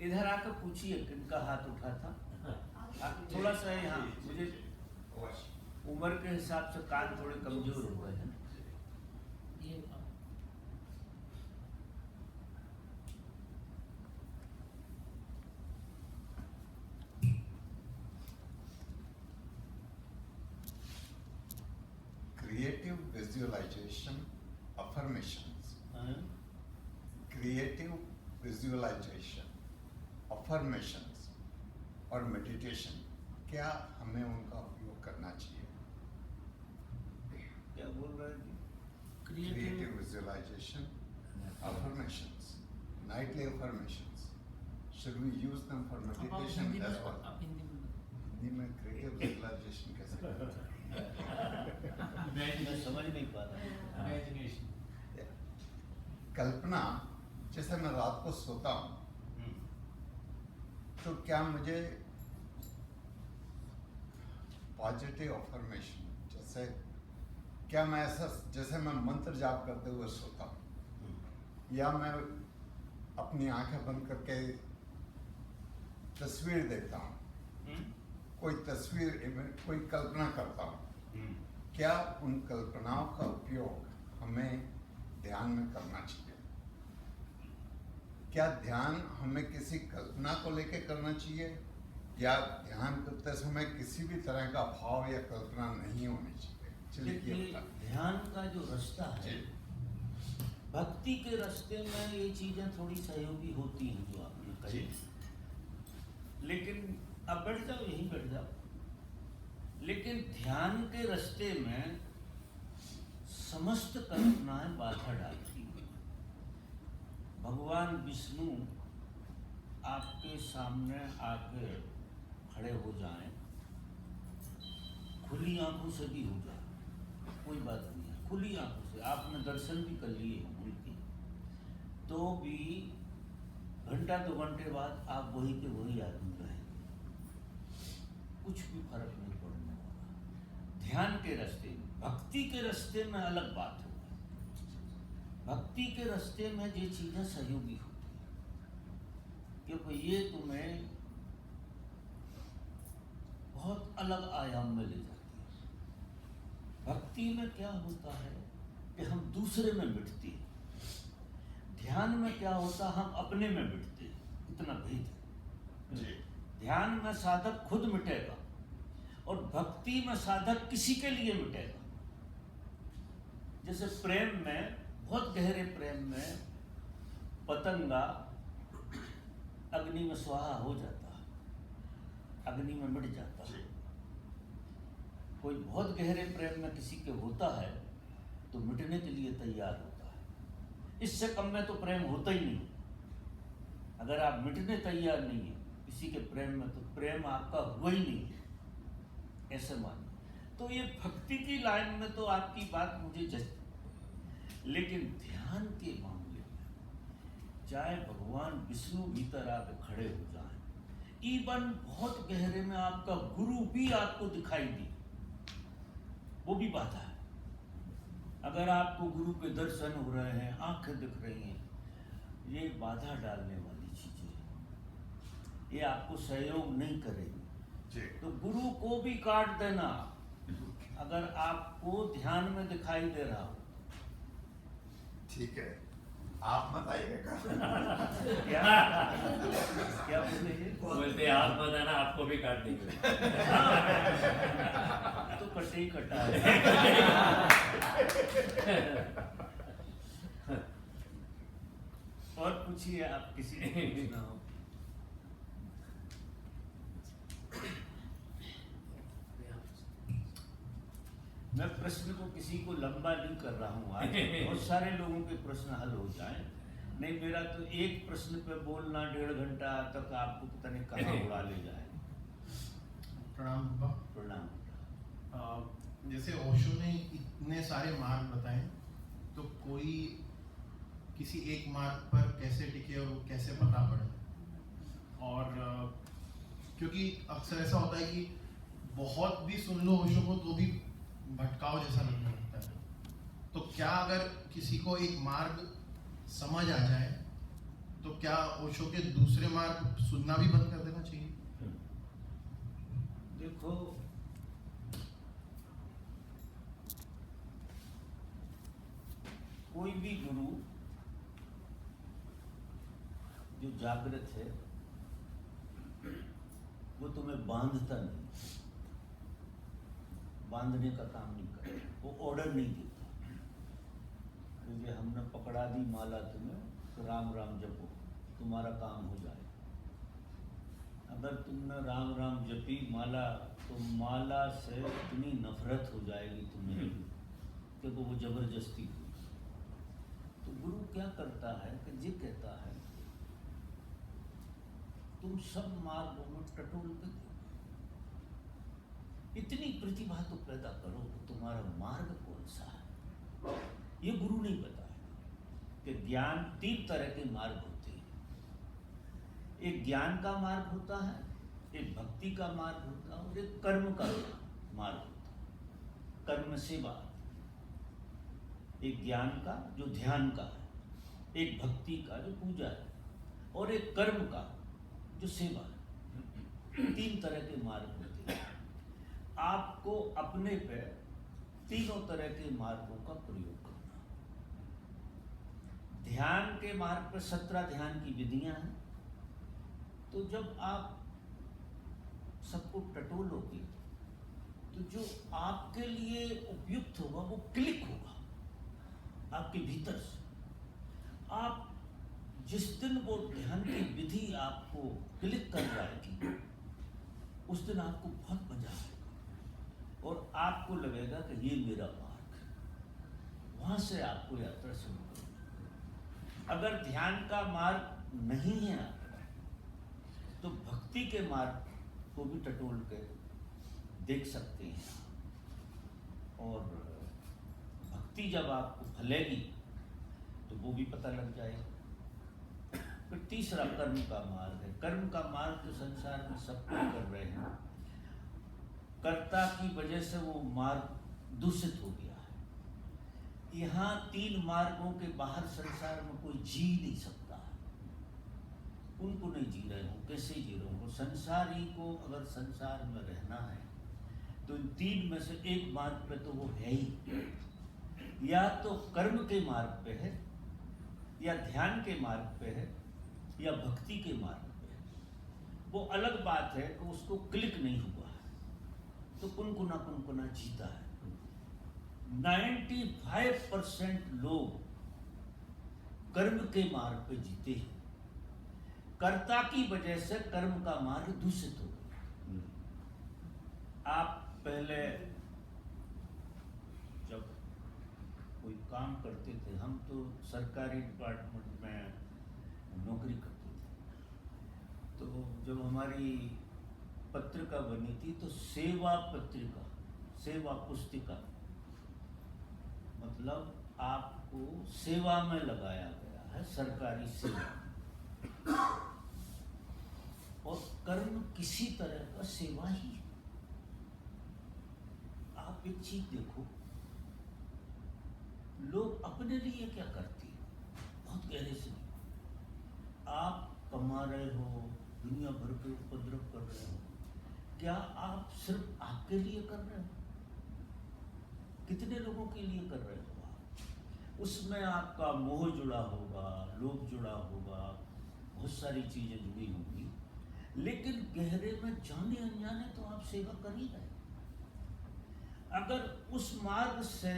इधर आकर पूछिए किनका हाथ उठा था। थोड़ा सा यहाँ मुझे उम्र के हिसाब से कान थोड़े कमजोर हो गए हैं। ये Creative visualization affirmations. Creative visualization affirmations और meditation, क्या हमें उनका उपयोग करना चाहिए? क्या बोल रहे हैं जी? Creative visualization affirmations, nightly affirmations. Should we use them for आप meditation हिंदी as में well? आप हिंदी में हिंदी में creative visualization कैसे करते हैं? मैं समझ नहीं पा रहा। कल्पना, जैसे मैं रात को सोता हूँ तो क्या मुझे पॉजिटिव अफर्मेशन, जैसे क्या मैं ऐसा, जैसे मैं मंत्र जाप करते हुए सोता हूँ, या मैं अपनी आंखें बंद करके तस्वीर देखता हूँ, कोई तस्वीर, कोई कल्पना करता हूँ, क्या उन कल्पनाओं का उपयोग हमें ध्यान में करना चाहिए? क्या ध्यान हमें किसी कल्पना को लेकर करना चाहिए या ध्यान करते समय किसी भी तरह का भाव या कल्पना नहीं होनी चाहिए? चलिए ये देखिए, बताइए। ध्यान का जो रास्ता है, जी। भक्ति के रास्ते में ये चीजें थोड़ी सहयोगी होती हैं जो आपने कही, लेकिन अब बैठ जाओ, यहीं बैठ जाओ। लेकिन ध्यान के रास्ते में समस्त कल्पनाएं बाधा डालती हैं। भगवान विष्णु आपके सामने आके खड़े हो जाएं, खुली आंखों से भी हो जाए, कोई बात नहीं है, खुली आंखों से आपने दर्शन भी कर लिए हों उनके, तो भी घंटा 2 घंटे बाद आप वही के वही आदमी रहेंगे, कुछ भी फर्क नहीं पड़ने वाला। ध्यान के रास्ते में, भक्ति के रास्ते में अलग बात है। भक्ति के रास्ते में ये चीजें सहयोगी होती हैं, क्योंकि ये तुम्हें बहुत अलग आयाम में ले जाती है। भक्ति में क्या होता है कि हम दूसरे में मिटते हैं, ध्यान में क्या होता है हम अपने में मिटते हैं, इतना भेद है। जी। ध्यान में साधक खुद मिटेगा और भक्ति में साधक किसी के लिए मिटेगा। जैसे प्रेम में, बहुत गहरे प्रेम में पतंगा अग्नि में स्वाहा हो जाता है, अग्नि में मिट जाता है। कोई बहुत गहरे प्रेम में किसी के होता है तो मिटने के लिए तैयार होता है, इससे कम में तो प्रेम होता ही नहीं। अगर आप मिटने तैयार नहीं है किसी के प्रेम में, तो प्रेम आपका हुआ ही नहीं, ऐसे मानिए। तो ये भक्ति की लाइन में तो आपकी बात मुझे लेकिन ध्यान के मामले में चाहे भगवान विष्णु भीतर आके खड़े हो जाएं, इवन बहुत गहरे में आपका गुरु भी आपको दिखाई दे, वो भी बाधा है। अगर आपको गुरु के दर्शन हो रहे हैं, आंखें दिख रही हैं, ये बाधा डालने वाली चीजें हैं, ये आपको सहयोग नहीं करेगी। तो गुरु को भी काट देना अगर आपको ध्यान में दिखाई दे रहा हो। ठीक है, आप बताइएगा। क्या क्या बोले ये? बोलते आप बताना, आपको भी काट देंगे। तो कटे ही कटा है। और पूछिए, आप किसी को पूछना हो। मैं प्रश्न को किसी को लंबा नहीं कर रहा हूँ आज, बहुत सारे लोगों के प्रश्न हल हो जाएं। नहीं, मेरा तो एक प्रश्न पे बोलना 1.5 घंटा तक आपको पता नहीं कहाँ उड़ा ले जाए। प्रणाम बाबा। प्रणाम। जैसे ओशो ने इतने सारे मार्ग बताए, तो कोई किसी एक मार्ग पर कैसे टिके और वो कैसे पता पड़े? और क्योंकि अक्सर ऐसा होता है कि बहुत भी सुन लो ओशो को तो भी भटकाव जैसा लगने लगता है। तो क्या अगर किसी को एक मार्ग समझ आ जाए तो क्या ओशो के दूसरे मार्ग सुनना भी बंद कर देना चाहिए? देखो, कोई भी गुरु जो जागृत है वो तुम्हें बांधता नहीं, बांधने का काम नहीं करता, वो ऑर्डर नहीं देता कि हमने पकड़ा दी माला तुम्हें तो राम राम जपो, तुम्हारा काम हो जाए। अगर तुमने राम राम जपी माला तो माला से इतनी नफरत हो जाएगी तुम्हें क्योंकि वो जबरदस्ती हुई। तो गुरु क्या करता है कि ये कहता है तुम सब मार्गों में टटोल के दो, इतनी प्रतिभा तो पैदा करो कि तुम्हारा मार्ग कौन सा है। ये गुरु नहीं बताएगा कि ज्ञान 3 तरह के मार्ग होते हैं। एक ज्ञान का मार्ग होता है, एक भक्ति का मार्ग होता है और एक कर्म का मार्ग होता है। कर्म सेवा, एक ज्ञान का जो ध्यान का है, एक भक्ति का जो पूजा है और एक कर्म का जो सेवा है। 3 तरह के मार्ग होते हैं। आपको अपने पे तीनों तरह के मार्गों का प्रयोग करना। ध्यान के मार्ग पर 17 ध्यान की विधियां हैं। तो जब आप सबको टटोलोगे तो जो आपके लिए उपयुक्त होगा वो क्लिक होगा आपके भीतर से। आप जिस दिन वो ध्यान की विधि आपको क्लिक कर जाएगी उस दिन आपको बहुत मजा आएगा और आपको लगेगा कि ये मेरा मार्ग है। वहां से आपको यात्रा शुरू करो। अगर ध्यान का मार्ग नहीं है आपका तो भक्ति के मार्ग को भी टटोल के देख सकते हैं और भक्ति जब आपको फलेगी तो वो भी पता लग जाएगा। फिर तीसरा कर्म का मार्ग है। कर्म का मार्ग जो संसार में सब कोई कर रहे हैं, कर्ता की वजह से वो मार्ग दूषित हो गया है। यहाँ 3 मार्गों के बाहर संसार में कोई जी नहीं सकता है। उनको नहीं जी रहे हो, कैसे जी रहे हो? संसारी को अगर संसार में रहना है तो इन 3 में से एक मार्ग पे तो वो है ही, या तो कर्म के मार्ग पे है, या ध्यान के मार्ग पे है, या भक्ति के मार्ग पे है। वो अलग बात है कि उसको क्लिक नहीं हुआ है तो कुनकुना जीता है। 95% लोग कर्म के मार्ग पे जीते हैं। कर्ता की वजह से कर्म का मार्ग दूषित हो गया। आप पहले जब कोई काम करते थे, हम तो सरकारी डिपार्टमेंट में नौकरी करते थे, तो जब हमारी पत्रिका बनी थी तो सेवा पत्रिका, सेवा पुस्तिका, मतलब आपको सेवा में लगाया गया है, सरकारी सेवा। और कर्म किसी तरह का सेवा ही है। आप एक चीज देखो, लोग अपने लिए क्या करते हैं, बहुत गहरे से। आप कमा रहे हो, दुनिया भर के उपद्रव कर रहे हो, क्या आप सिर्फ आपके लिए कर रहे हो? कितने लोगों के लिए कर रहे हो आप? उसमें आपका मोह जुड़ा होगा, लोभ जुड़ा होगा, बहुत सारी चीजें जुड़ी होंगी, लेकिन गहरे में जाने अनजाने तो आप सेवा कर ही रहे। अगर उस मार्ग से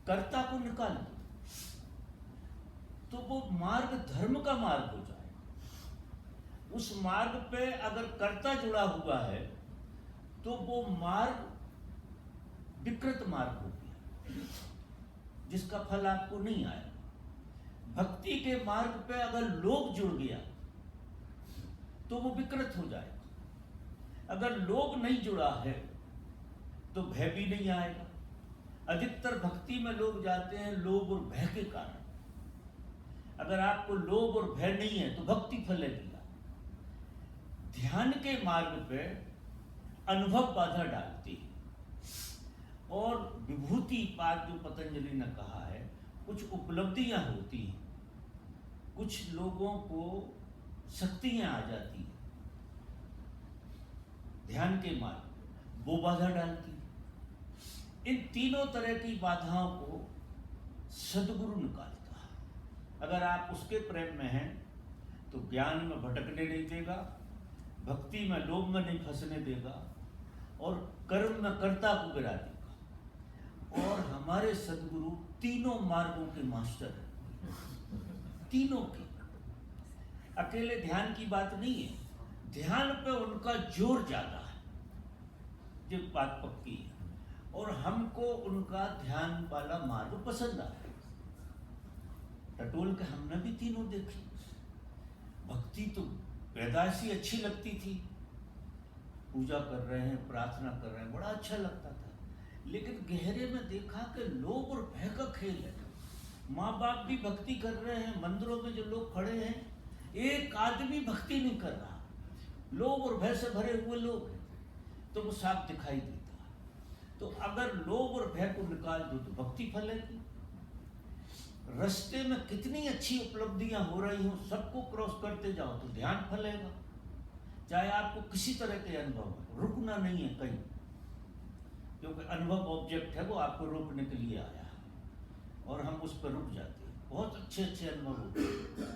कर्ता को निकाल दो तो वो मार्ग धर्म का मार्ग हो जाएगा। उस मार्ग पे अगर कर्ता जुड़ा हुआ है तो वो मार्ग विकृत मार्ग हो गया, जिसका फल आपको नहीं आएगा। भक्ति के मार्ग पे अगर लोभ जुड़ गया तो वो विकृत हो जाएगा। अगर लोभ नहीं जुड़ा है तो भय भी नहीं आएगा। अधिकतर भक्ति में लोग जाते हैं लोभ और भय के कारण। अगर आपको लोभ और भय नहीं है तो भक्ति फलेगी। ध्यान के मार्ग पे अनुभव बाधा डालती है और विभूति पाद जो पतंजलि ने कहा है, कुछ उपलब्धियां होती हैं, कुछ लोगों को शक्तियां आ जाती हैं ध्यान के मार्ग पे, वो बाधा डालती है। इन तीनों तरह की बाधाओं को सद्गुरु निकालता है। अगर आप उसके प्रेम में हैं तो ज्ञान में भटकने नहीं देगा, भक्ति में लोभ में नहीं फंसने देगा, और कर्म में कर्ता को गिरा देगा। और हमारे सद्गुरु तीनों मार्गों के मास्टर हैं, तीनों के। अकेले ध्यान की बात नहीं है, ध्यान पे उनका जोर ज्यादा है, ये बात पक्की है। और हमको उनका ध्यान वाला मार्ग पसंद आया। टटोल के हमने भी तीनों देखी। भक्ति तो पैदाइशी अच्छी लगती थी, पूजा कर रहे हैं, प्रार्थना कर रहे हैं, बड़ा अच्छा लगता था। लेकिन गहरे में देखा कि लोभ और भय का खेल है। माँ बाप भी भक्ति कर रहे हैं, मंदिरों में जो लोग खड़े हैं, एक आदमी भक्ति नहीं कर रहा, लोभ और भय से भरे हुए लोग हैं, तो वो साफ दिखाई देता। तो अगर लोभ और भय को निकाल दो तो भक्ति फलेगी। रास्ते में कितनी अच्छी उपलब्धियां हो रही हो, सबको क्रॉस करते जाओ तो ध्यान फलेगा। चाहे आपको किसी तरह के अनुभव हो, रुकना नहीं है कहीं, क्योंकि अनुभव ऑब्जेक्ट है, वो आपको रोकने के लिए आया है और हम उस पर रुक जाते हैं। बहुत अच्छे अच्छे अनुभव होते हैं।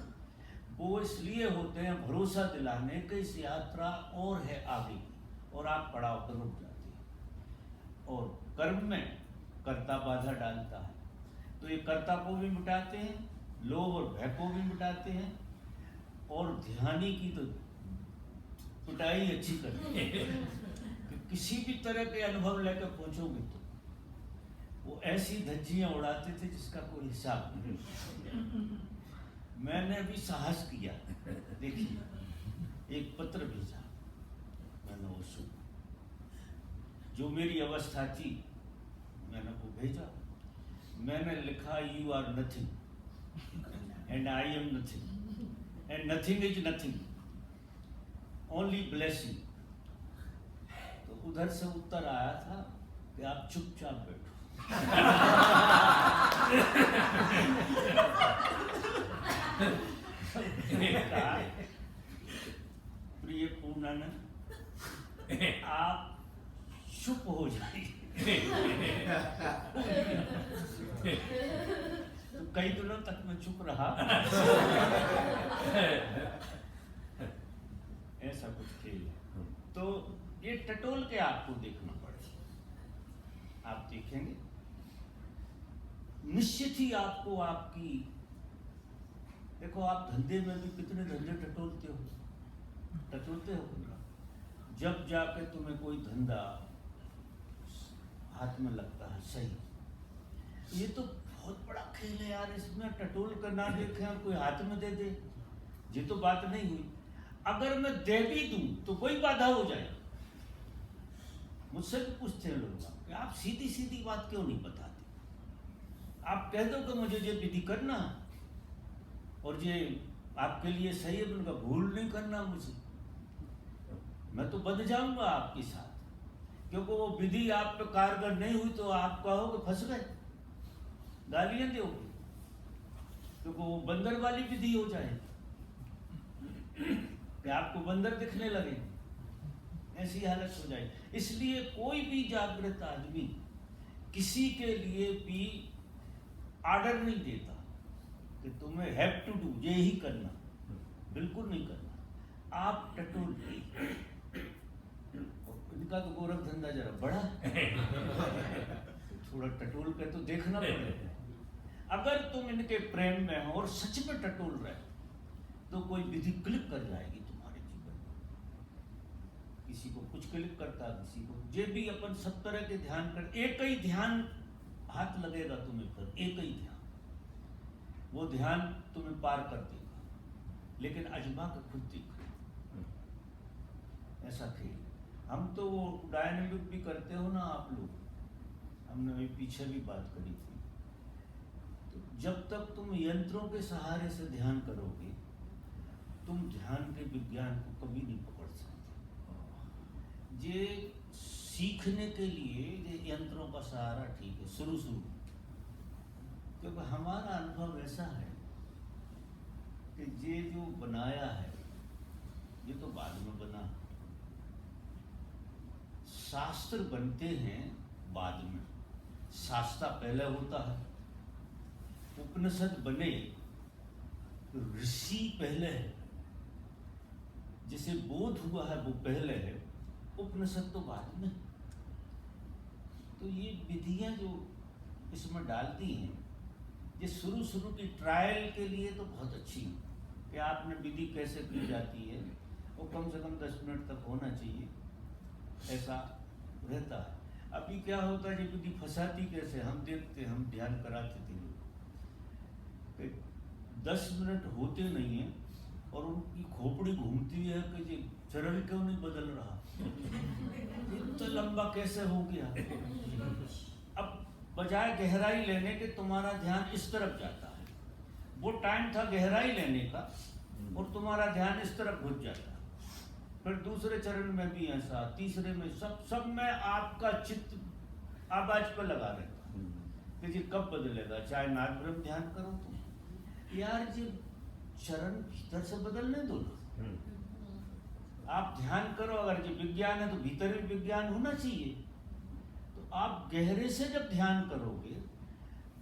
वो इसलिए होते हैं भरोसा दिलाने कि इस यात्रा और है आगे और आप पड़ाव पर रुक जाते हैं। और कर्म में कर्ता बाधा डालता है, तो ये कर्ता को भी मिटाते हैं, लोभ और भय को भी मिटाते हैं, और ध्यानी की तो पिटाई अच्छी करते हैं कि किसी भी तरह के अनुभव लेकर पहुंचोगे तो वो ऐसी धज्जियां उड़ाते थे जिसका कोई हिसाब नहीं। मैंने अभी साहस किया, देखिए एक पत्र भेजा मैंने ओशो, जो मेरी अवस्था थी मैंने वो भेजा। मैंने लिखा you are nothing and I am nothing and nothing is nothing, only blessing. तो उधर से उत्तर आया था कि आप चुपचाप बैठो। प्रिय पूर्णानंद, आप चुप हो जाइए। तो कई दिनों तक मैं चुप रहा। ऐसा कुछ खेल है। तो ये टटोल के आपको देखना पड़ेगा, आप देखेंगे निश्चित ही आपको आपकी, देखो आप धंधे में भी कितने धंधे टटोलते हो ना, जब जाके तुम्हें कोई धंधा हाथ में लगता है सही, ये तो बहुत बड़ा खेल है यार, इसमें टटोल कर ना देखे और कोई हाथ में दे दे, ये तो बात नहीं हुई। अगर मैं दे भी दूं तो कोई बाधा हो जाए। मुझसे भी पूछते हैं लोग कि आप सीधी सीधी बात क्यों नहीं बताते, आप कह दो कि मुझे ये विधि करना और ये आपके लिए सही है, उनका भूल नहीं करना मुझे, मैं तो बंध जाऊंगा आपके साथ, क्योंकि वो विधि आप पे कारगर नहीं हुई तो आप कहोगे फंस गए, गालियां दोगे, क्योंकि वो बंदर वाली विधि हो जाए कि आपको बंदर दिखने लगे, ऐसी हालत हो जाए। इसलिए कोई भी जागृत आदमी किसी के लिए भी आर्डर नहीं देता कि तुम्हें हैव टू डू ये ही करना, बिल्कुल नहीं करना। आप टटोल, इनका तो गोरख धंधा जरा बड़ा थोड़ा टटोल के तो देखना पड़ेगा। अगर तुम इनके प्रेम में हो और सच में टटोल रहे तो कोई विधि क्लिक कर जाएगी तुम्हारे जीवन में। किसी को कुछ क्लिक करता, किसी को जे भी अपन सब तरह के ध्यान कर, एक ही ध्यान हाथ लगेगा तुम्हें, फिर एक ही ध्यान, वो ध्यान तुम्हें पार कर देगा, लेकिन अजमा के खुद देखो, ऐसा खेल। हम तो वो डायनेमिक भी करते हो ना आप लोग, हमने अभी पीछे भी बात करी थी। तो जब तक तुम यंत्रों के सहारे से ध्यान करोगे तुम ध्यान के विज्ञान को कभी नहीं पकड़ सकते। ये सीखने के लिए ये यंत्रों का सहारा ठीक है शुरू, क्योंकि हमारा अनुभव ऐसा है कि ये जो बनाया है ये तो बाद में बना, शास्त्र बनते हैं बाद में, शास्त्र पहले होता है, उपनिषद बने तो ऋषि पहले है, जिसे बोध हुआ है वो पहले है, उपनिषद तो बाद में। तो ये विधियां जो इसमें डालती हैं ये शुरू की ट्रायल के लिए तो बहुत अच्छी है कि आपने विधि कैसे की जाती है, वो कम से कम 10 मिनट तक होना चाहिए, ऐसा रहता है। अभी क्या होता है, ये विधि फंसाती कैसे, हम देखते, हम ध्यान कराते थे कि 10 मिनट होते नहीं है और उनकी खोपड़ी घूमती है कि ये चरण क्यों नहीं बदल रहा, इतना लंबा कैसे हो गया। अब बजाय गहराई लेने के तुम्हारा ध्यान इस तरफ जाता है, वो टाइम था गहराई लेने का और तुम्हारा ध्यान इस तरफ घुस जाता है। फिर दूसरे चरण में भी ऐसा, तीसरे में, सब में आपका चित्त आवाज पर लगा रहता कि ये कब बदलेगा। चाहे नाद ब्रह्म ध्यान करो तुम, यार ये चरण भीतर से बदलने दो ना, आप ध्यान करो। अगर ये विज्ञान है तो भीतर भी विज्ञान होना चाहिए। तो आप गहरे से जब ध्यान करोगे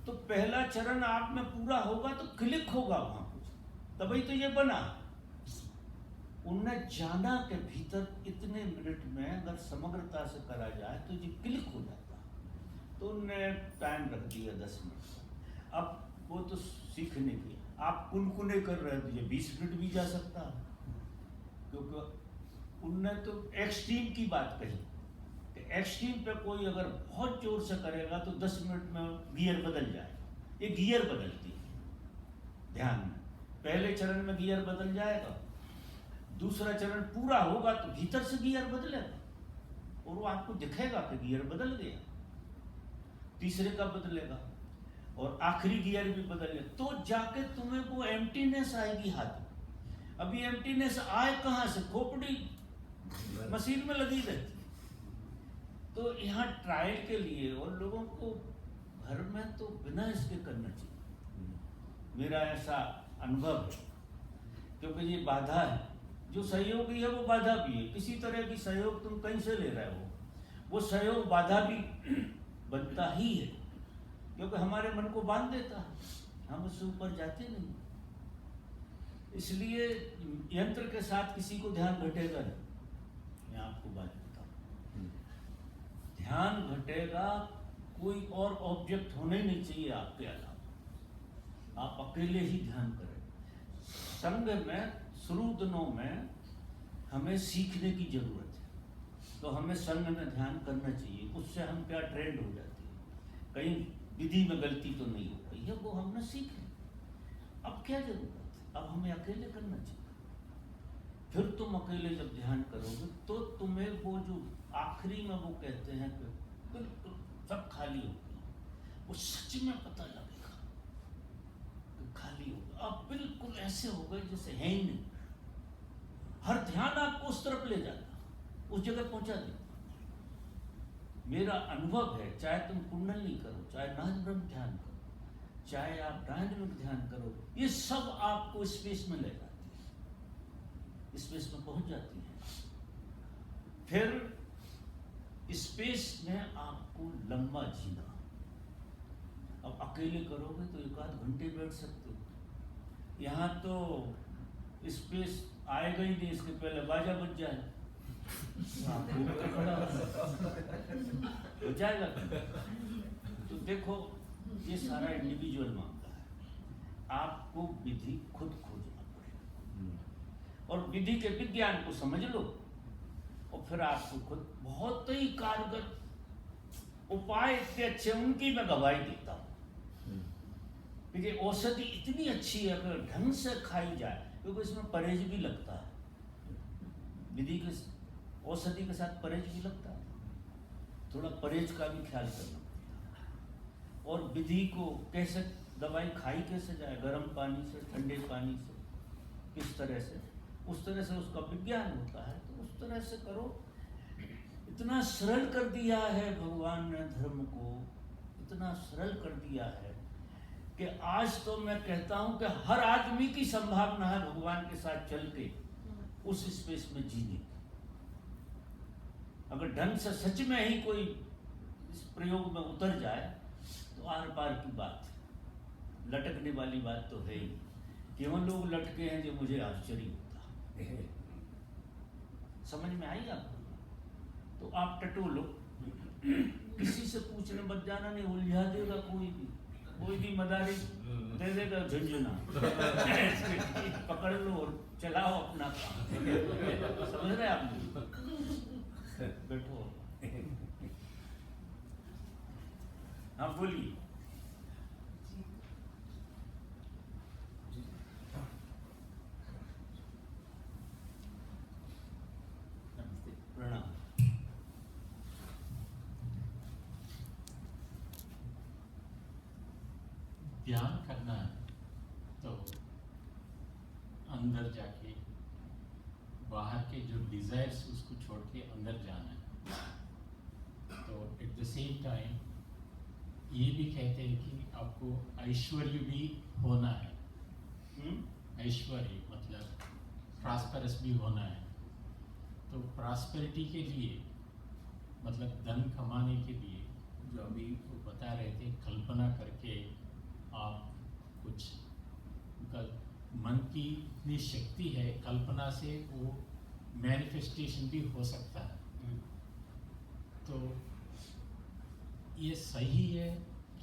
तो पहला चरण आप में पूरा होगा तो क्लिक होगा वहां कुछ, तभी तो ये बना। उनने जाना के भीतर इतने मिनट में अगर समग्रता से करा जाए तो ये क्लिक हो जाता। तो उनने टाइम रख दिया 10 मिनट। अब वो तो सीखने की, आप कुनकुने कर रहे थे, 20 मिनट भी जा सकता है, क्योंकि उनने तो एक्सट्रीम की बात कही कि एक्सट्रीम पे कोई अगर बहुत जोर से करेगा तो 10 मिनट में गियर बदल जाएगा। ये गियर बदलती है ध्यान में। पहले चरण में गियर बदल जाएगा, दूसरा चरण पूरा होगा तो भीतर से गियर बदलेगा और वो आपको दिखेगा कि गियर बदल गया, तीसरे का बदलेगा और आखिरी गियर भी बदलेगा। तो जाके तुम्हें वो एम्प्टीनेस आएगी हाथ में। अभी एम्प्टीनेस आए कहाँ से? खोपड़ी मशीन में लगी रहती। तो यहाँ ट्रायल के लिए और लोगों को घर में तो बिना इसके करना चाहिए। मेरा ऐसा अनुभव है, क्योंकि ये बाधा है। जो सहयोगी है वो बाधा भी है। किसी तरह की सहयोग तुम कहीं से ले रहे हो, वो सहयोग बाधा भी बनता ही है, क्योंकि हमारे मन को बांध देता है, हम उससे ऊपर जाते नहीं। इसलिए यंत्र के साथ किसी को ध्यान घटेगा नहीं। मैं आपको बात बताऊं, ध्यान घटेगा, कोई और ऑब्जेक्ट होने ही नहीं चाहिए आपके अलावा। आप अकेले ही ध्यान करें। संघ में शुरू दिनों में हमें सीखने की जरूरत है, तो हमें संघ में ध्यान करना चाहिए। उससे हम क्या ट्रेंड हो जाते हैं, कहीं विधि में गलती तो नहीं हो रही है, वो हमने सीख ली। अब क्या जरूरत है, अब हमें अकेले करना चाहिए। फिर तुम अकेले जब ध्यान करोगे तो तुम्हें वो जो आखिरी में वो कहते हैं कि बिल्कुल सब खाली हो गया, वो सच में पता लगेगा कि खाली हो गया। अब बिल्कुल ऐसे हो गए जैसे है ही नहीं। हर ध्यान आपको उस तरफ ले जाता, उस जगह पहुंचा देता। मेरा अनुभव है, चाहे तुम कुंडली करो, चाहे नाद ब्रह्म ध्यान करो, चाहे आप डायनामिक ध्यान करो, ये सब आपको स्पेस में ले जाती है, स्पेस में पहुंच जाती है। फिर स्पेस में आपको लंबा जीना। अब अकेले करोगे तो 1-8 घंटे बैठ सकते हो। यहाँ तो स्पेस आएगा ही नहीं, इसके पहले बाजा बज जाए हो जाएगा। तो देखो, ये सारा इंडिविजुअल मामला है। आपको विधि खुद खोजना पड़ेगा और विधि के विज्ञान को समझ लो, और फिर आपको खुद बहुत ही कारगर उपाय इतने अच्छे, उनकी मैं गवाही देता हूँ। क्योंकि औषधि इतनी अच्छी है अगर ढंग से खाई जाए, क्योंकि इसमें परहेज भी लगता है। विधि के औषधि के साथ परहेज भी लगता है, थोड़ा परहेज का भी ख्याल करना पड़ता है। और विधि को कैसे दवाई खाई कैसे जाए, गर्म पानी से, ठंडे पानी से, किस तरह से, उस तरह से उसका विज्ञान होता है। तो उस तरह से करो। इतना सरल कर दिया है भगवान ने धर्म को, इतना सरल कर दिया है कि आज तो मैं कहता हूं कि हर आदमी की संभावना है भगवान के साथ चल के उस स्पेस में जीने की। अगर ढंग से सच में ही कोई इस प्रयोग में उतर जाए तो आर पार की बात है। लटकने वाली बात तो है ही। केवल लोग लटके हैं जो मुझे आश्चर्य होता है। समझ में आई आपको? तो आप टटोलो, किसी से पूछने मत जाना, नहीं उलझा देगा कोई भी मदारी दे देगा झुंझुना पकड़ लो और चलाओ अपना काम। समझ रहे आप? बैठो। हाँ बोलिए। प्रणाम। ध्यान करना है तो अंदर जाके बाहर के जो डिजायर्स उसको छोड़ के अंदर जाना है। तो एट द सेम टाइम ये भी कहते हैं कि आपको ऐश्वर्य भी होना है। ऐश्वर्य मतलब प्रॉस्परस भी होना है। तो प्रॉस्पेरिटी के लिए मतलब धन कमाने के लिए जो अभी वो बता रहे थे, कल्पना करके आप कुछ उनका मन की इतनी शक्ति है, कल्पना से वो मैनिफेस्टेशन भी हो सकता है। तो ये सही है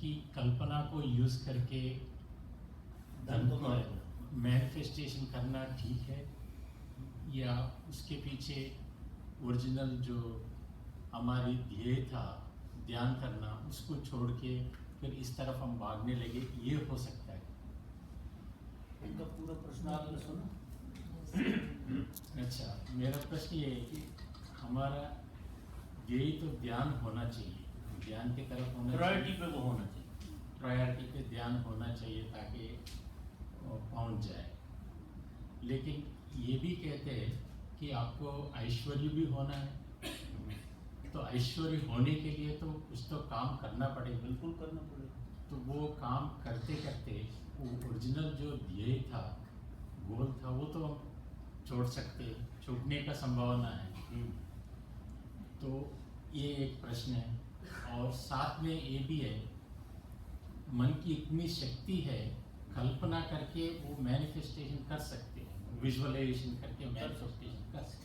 कि कल्पना को यूज़ करके धन को मैनिफेस्टेशन करना ठीक है, या उसके पीछे ओरिजिनल जो हमारी ध्येय था ध्यान करना, उसको छोड़ के फिर इस तरफ हम भागने लगे, ये हो सकता है। इनका पूरा प्रश्न आपने सुना? अच्छा, मेरा प्रश्न ये है कि हमारा ध्येय तो ध्यान होना चाहिए, ध्यान की तरफ होना प्रायोरिटी चाहिए, पे वो होना चाहिए। प्रायोरिटी पे ध्यान होना चाहिए ताकि वो पहुंच जाए। लेकिन ये भी कहते हैं कि आपको ऐश्वर्य भी होना है, तो ऐश्वर्य होने के लिए तो कुछ तो काम करना पड़ेगा। बिल्कुल करना पड़ेगा। तो वो काम करते करते वो ओरिजिनल जो ध्येय था, गोल था, वो तो हम छोड़ सकते हैं, छूटने का संभावना है। तो ये एक प्रश्न है। और साथ में ये भी है, मन की इतनी शक्ति है, कल्पना करके वो मैनिफेस्टेशन कर सकते हैं, विजुअलाइजेशन करके मैनिफेस्टेशन कर सकते हैं।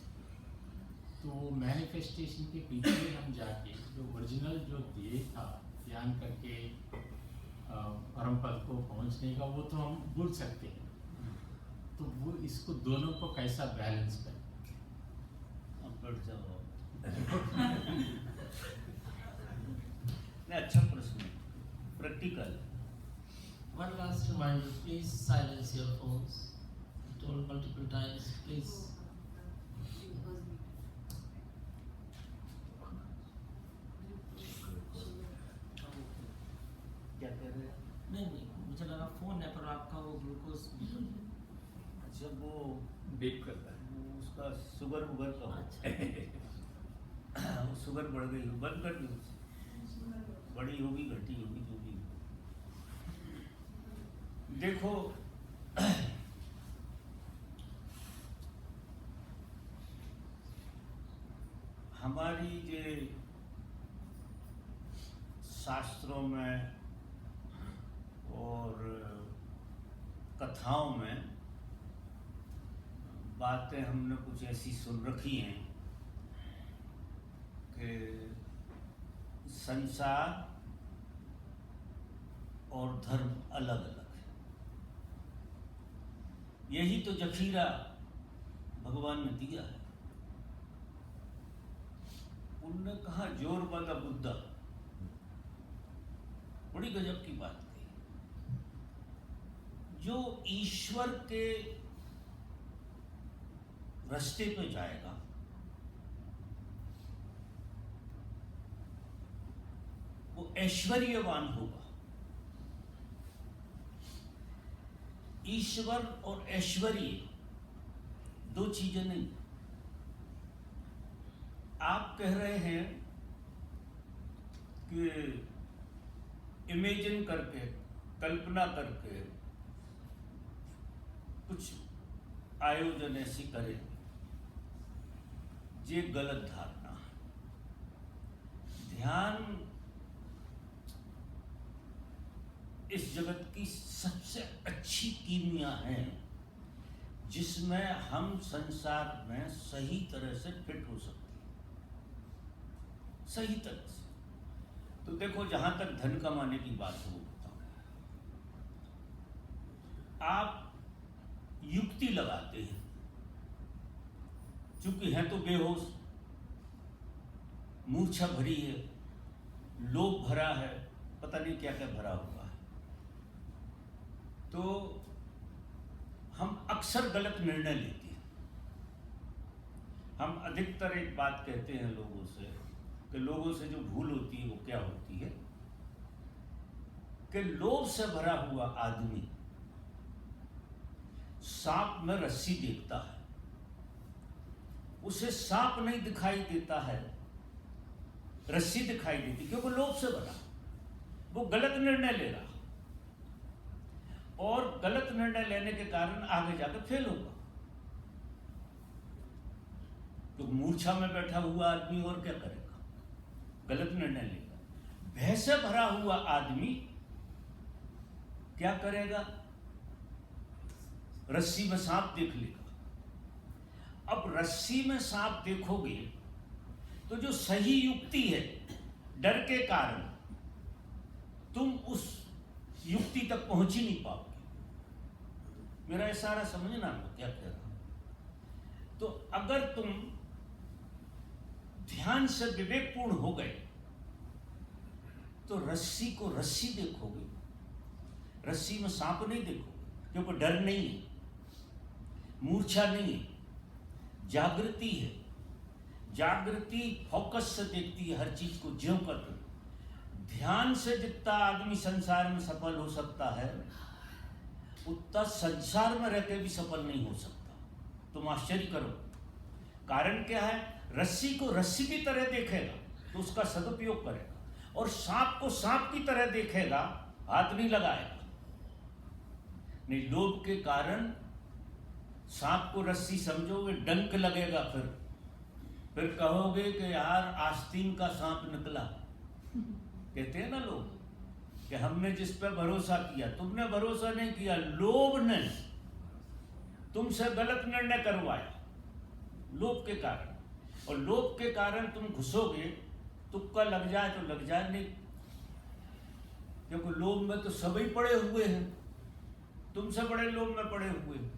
तो वो मैनिफेस्टेशन के पीछे हम जाके जो ओरिजिनल जो ध्येय था ध्यान करके परम पद को पहुंचने का, वो तो हम भूल सकते हैं। तो वो इसको दोनों को कैसा बैलेंस करें? अब बैठ जाओ। नहीं, अच्छा प्रश्न है, practical. One last reminder, please silence your phones. Told multiple times, please. क्या कह रहे हैं? नहीं, मुझे लगा फोन है पर आपका वो ग्लूकोज अच्छा, वो बीप करता है। वो उसका शुगर वुगर का हो। अच्छा। वो शुगर बढ़ गई हो, बंद कर दी उसे। बड़ी होगी, घटी होगी, जो भी हो। देखो, हमारी जो शास्त्रों में और कथाओं में बातें हमने कुछ ऐसी सुन रखी हैं कि संसार और धर्म अलग अलग है। यही तो जखीरा भगवान ने दिया है। उनने कहा जोर बदा बुद्धा, बड़ी गजब की बात कही। जो ईश्वर के रास्ते पे जाएगा वो ऐश्वर्यवान होगा। ईश्वर और ऐश्वर्य दो चीजें नहीं। आप कह रहे हैं कि इमेजिन करके, कल्पना करके कुछ आयोजन ऐसी करें, ये गलत धारणा है। ध्यान इस जगत की सबसे अच्छी कीमिया है जिसमें हम संसार में सही तरह से फिट हो सकते हैं, सही तरह से। तो देखो, जहां तक धन कमाने की बात हो, बताओ, आप युक्ति लगाते हैं, चूंकि हैं तो बेहोश, मूर्छा भरी है, लोभ भरा है, पता नहीं क्या क्या भरा हुआ है, तो हम अक्सर गलत निर्णय लेते हैं। हम अधिकतर एक बात कहते हैं लोगों से कि लोगों से जो भूल होती है वो क्या होती है कि लोभ से भरा हुआ आदमी सांप में रस्सी देखता है, उसे सांप नहीं दिखाई देता है, रस्सी दिखाई देती, क्योंकि लोभ से भरा, वो गलत निर्णय ले रहा, और गलत निर्णय लेने के कारण आगे जाकर फेल होगा। तो मूर्छा में बैठा हुआ आदमी और क्या करेगा? गलत निर्णय लेगा। भय से भरा हुआ आदमी क्या करेगा? रस्सी में सांप देख लेगा। अब रस्सी में सांप देखोगे तो जो सही युक्ति है, डर के कारण तुम उस युक्ति तक पहुंच ही नहीं पाओगे। मेरा इशारा समझना मैं क्या कह रहा हूं। तो अगर तुम ध्यान से विवेकपूर्ण हो गए तो रस्सी को रस्सी देखोगे, रस्सी में सांप नहीं देखोगे, क्योंकि डर नहीं है, मूर्छा नहीं है, जागृति है। जागृति फोकस से देखती है हर चीज को, ज्यों का त्यों। ध्यान से जितना आदमी संसार में सफल हो सकता है, उतना संसार में रहकर भी सफल नहीं हो सकता। तुम आश्चर्य करो। कारण क्या है? रस्सी को रस्सी की तरह देखेगा तो उसका सदुपयोग करेगा, और सांप को सांप की तरह देखेगा, हाथ नहीं लगाएगा। नहीं, लोभ के कारण सांप को रस्सी समझोगे, डंक लगेगा, फिर कहोगे कि यार आस्तीन का सांप निकला। कहते हैं ना लोग कि हमने जिस पर भरोसा किया, तुमने भरोसा नहीं किया, लोभ ने तुमसे गलत निर्णय करवाया, लोभ के कारण। और लोभ के कारण तुम घुसोगे, तुक्का लग जाए तो लग जाए, नहीं, क्योंकि लोभ में तो सभी पड़े हुए हैं, तुमसे बड़े लोभ में पड़े हुए हैं।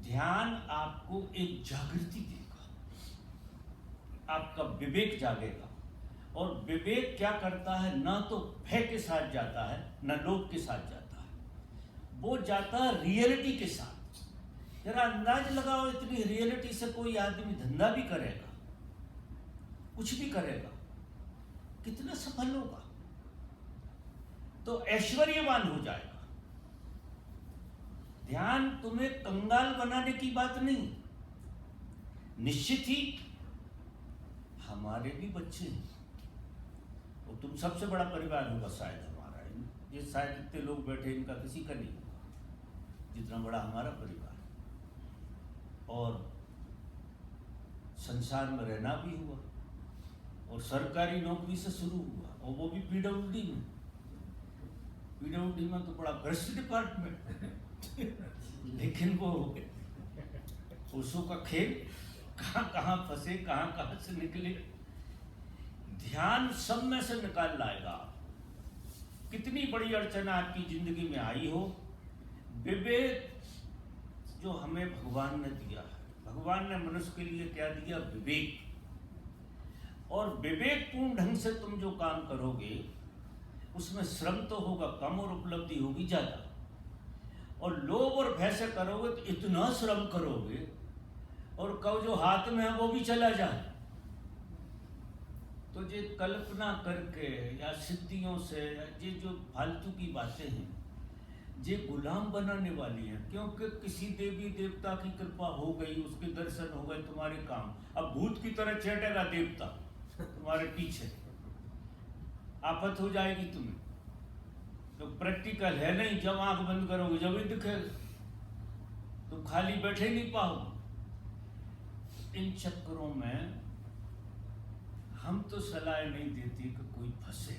ध्यान आपको एक जागृति देगा, आपका विवेक जागेगा। और विवेक क्या करता है? ना तो भय के साथ जाता है, ना लोभ के साथ जाता है, वो जाता है रियलिटी के साथ। जरा अंदाज लगाओ, इतनी रियलिटी से कोई आदमी धंधा भी करेगा, कुछ भी करेगा, कितना सफल होगा? तो ऐश्वर्यवान हो जाएगा। ध्यान तुम्हें कंगाल बनाने की बात नहीं। निश्चित ही हमारे भी बच्चे हैं, और तुम सबसे बड़ा परिवार होगा शायद हमारा। ये शायद इतने लोग बैठे, इनका किसी का नहीं होगा जितना बड़ा हमारा परिवार। और संसार में रहना भी हुआ, और सरकारी नौकरी से शुरू हुआ, और वो भी पीडब्ल्यूडी में। पीडब्ल्यूडी में तो बड़ा भ्रष्ट डिपार्टमेंट लेकिन वो ओशो का खेल, कहाँ कहाँ फंसे, कहाँ कहाँ से निकले। ध्यान सब में से निकाल लाएगा। कितनी बड़ी अड़चन आपकी जिंदगी में आई हो, विवेक जो हमें भगवान ने दिया है, भगवान ने मनुष्य के लिए क्या दिया? विवेक। और विवेकपूर्ण ढंग से तुम जो काम करोगे, उसमें श्रम तो होगा कम और उपलब्धि होगी ज्यादा। और लोभ और भय से करोगे तो इतना श्रम करोगे, और कहो जो हाथ में है वो भी चला जाए। तो ये कल्पना करके या सिद्धियों से, ये जो फालतू की बातें हैं, ये गुलाम बनाने वाली हैं। क्योंकि किसी देवी देवता की कृपा हो गई, उसके दर्शन हो गए, तुम्हारे काम। अब भूत की तरह चेटेगा देवता तुम्हारे पीछे, आफत हो जाएगी तुम्हें। तो प्रैक्टिकल है नहीं, जब आंख बंद करोगे जब ही दिखेगा, तुम खाली बैठे नहीं पाओगे। इन चक्करों में हम तो सलाह नहीं देती कि कोई फंसे।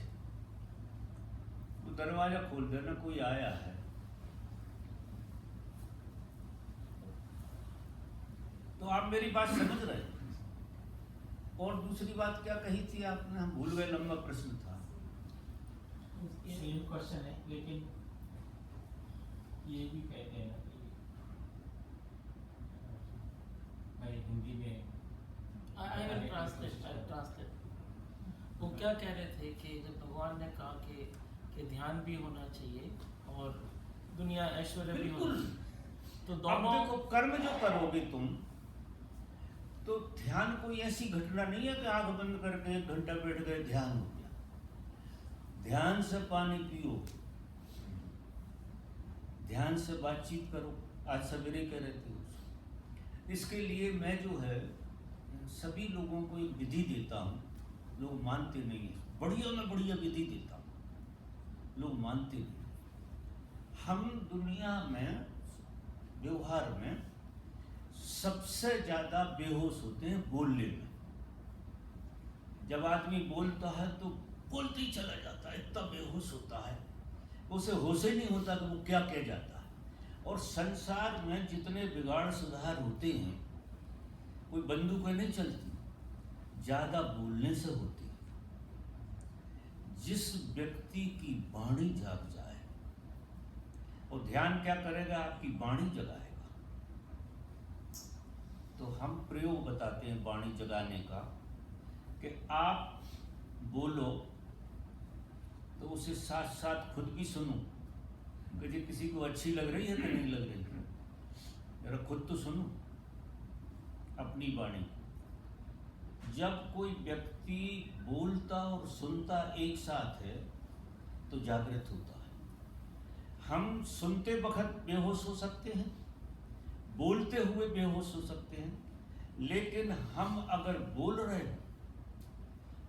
वो दरवाजा खोल देना, कोई आया है। तो आप मेरी बात समझ रहे हैं। और दूसरी बात क्या कही थी आपने? हम भूल गए, लंबा प्रश्न था। सेम क्वेश्चन है, लेकिन ये भी कहते हैं ना कि भाई हिंदी में I will translate. वो क्या कह रहे थे कि जब भगवान ने कहा कि ध्यान भी होना चाहिए और दुनिया ऐश्वर्य भी होना चाहिए, तो दोनों। अब देखो, कर्म जो करोगे तुम, तो ध्यान कोई ऐसी घटना नहीं है कि आंख बंद करके 1 घंटा बैठ गए, ध्यान हो गया। ध्यान से पानी पियो, ध्यान से बातचीत करो। आज सवेरे कह रहे थे। इसके लिए मैं जो है सभी लोगों को एक विधि देता हूँ। लोग मानते नहीं हैं, बढ़िया में बढ़िया विधि देता हूँ, लोग मानते नहीं। हम दुनिया में व्यवहार में सबसे ज्यादा बेहोश होते हैं बोलने में। जब आदमी बोलता है तो बोलते ही चला जाता है, इतना बेहोश होता है, उसे होश ही नहीं होता कि वो क्या कह जाता है। और संसार में जितने बिगाड़ सुधार होते हैं, कोई बंदूकें नहीं चलती, ज़्यादा बोलने से होती। जिस व्यक्ति की वाणी जाग जाए, और ध्यान क्या करेगा, आपकी वाणी जगाएगा। तो हम प्रयोग बताते हैं वाणी जगाने का, कि आप बोलो तो उसे साथ साथ खुद भी सुनो कि जी किसी को अच्छी लग रही है कि नहीं लग रही है, जरा खुद तो सुनो अपनी वाणी। जब कोई व्यक्ति बोलता और सुनता एक साथ है तो जागृत होता है। हम सुनते वक्त बेहोश हो सकते हैं, बोलते हुए बेहोश हो सकते हैं, लेकिन हम अगर बोल रहे हो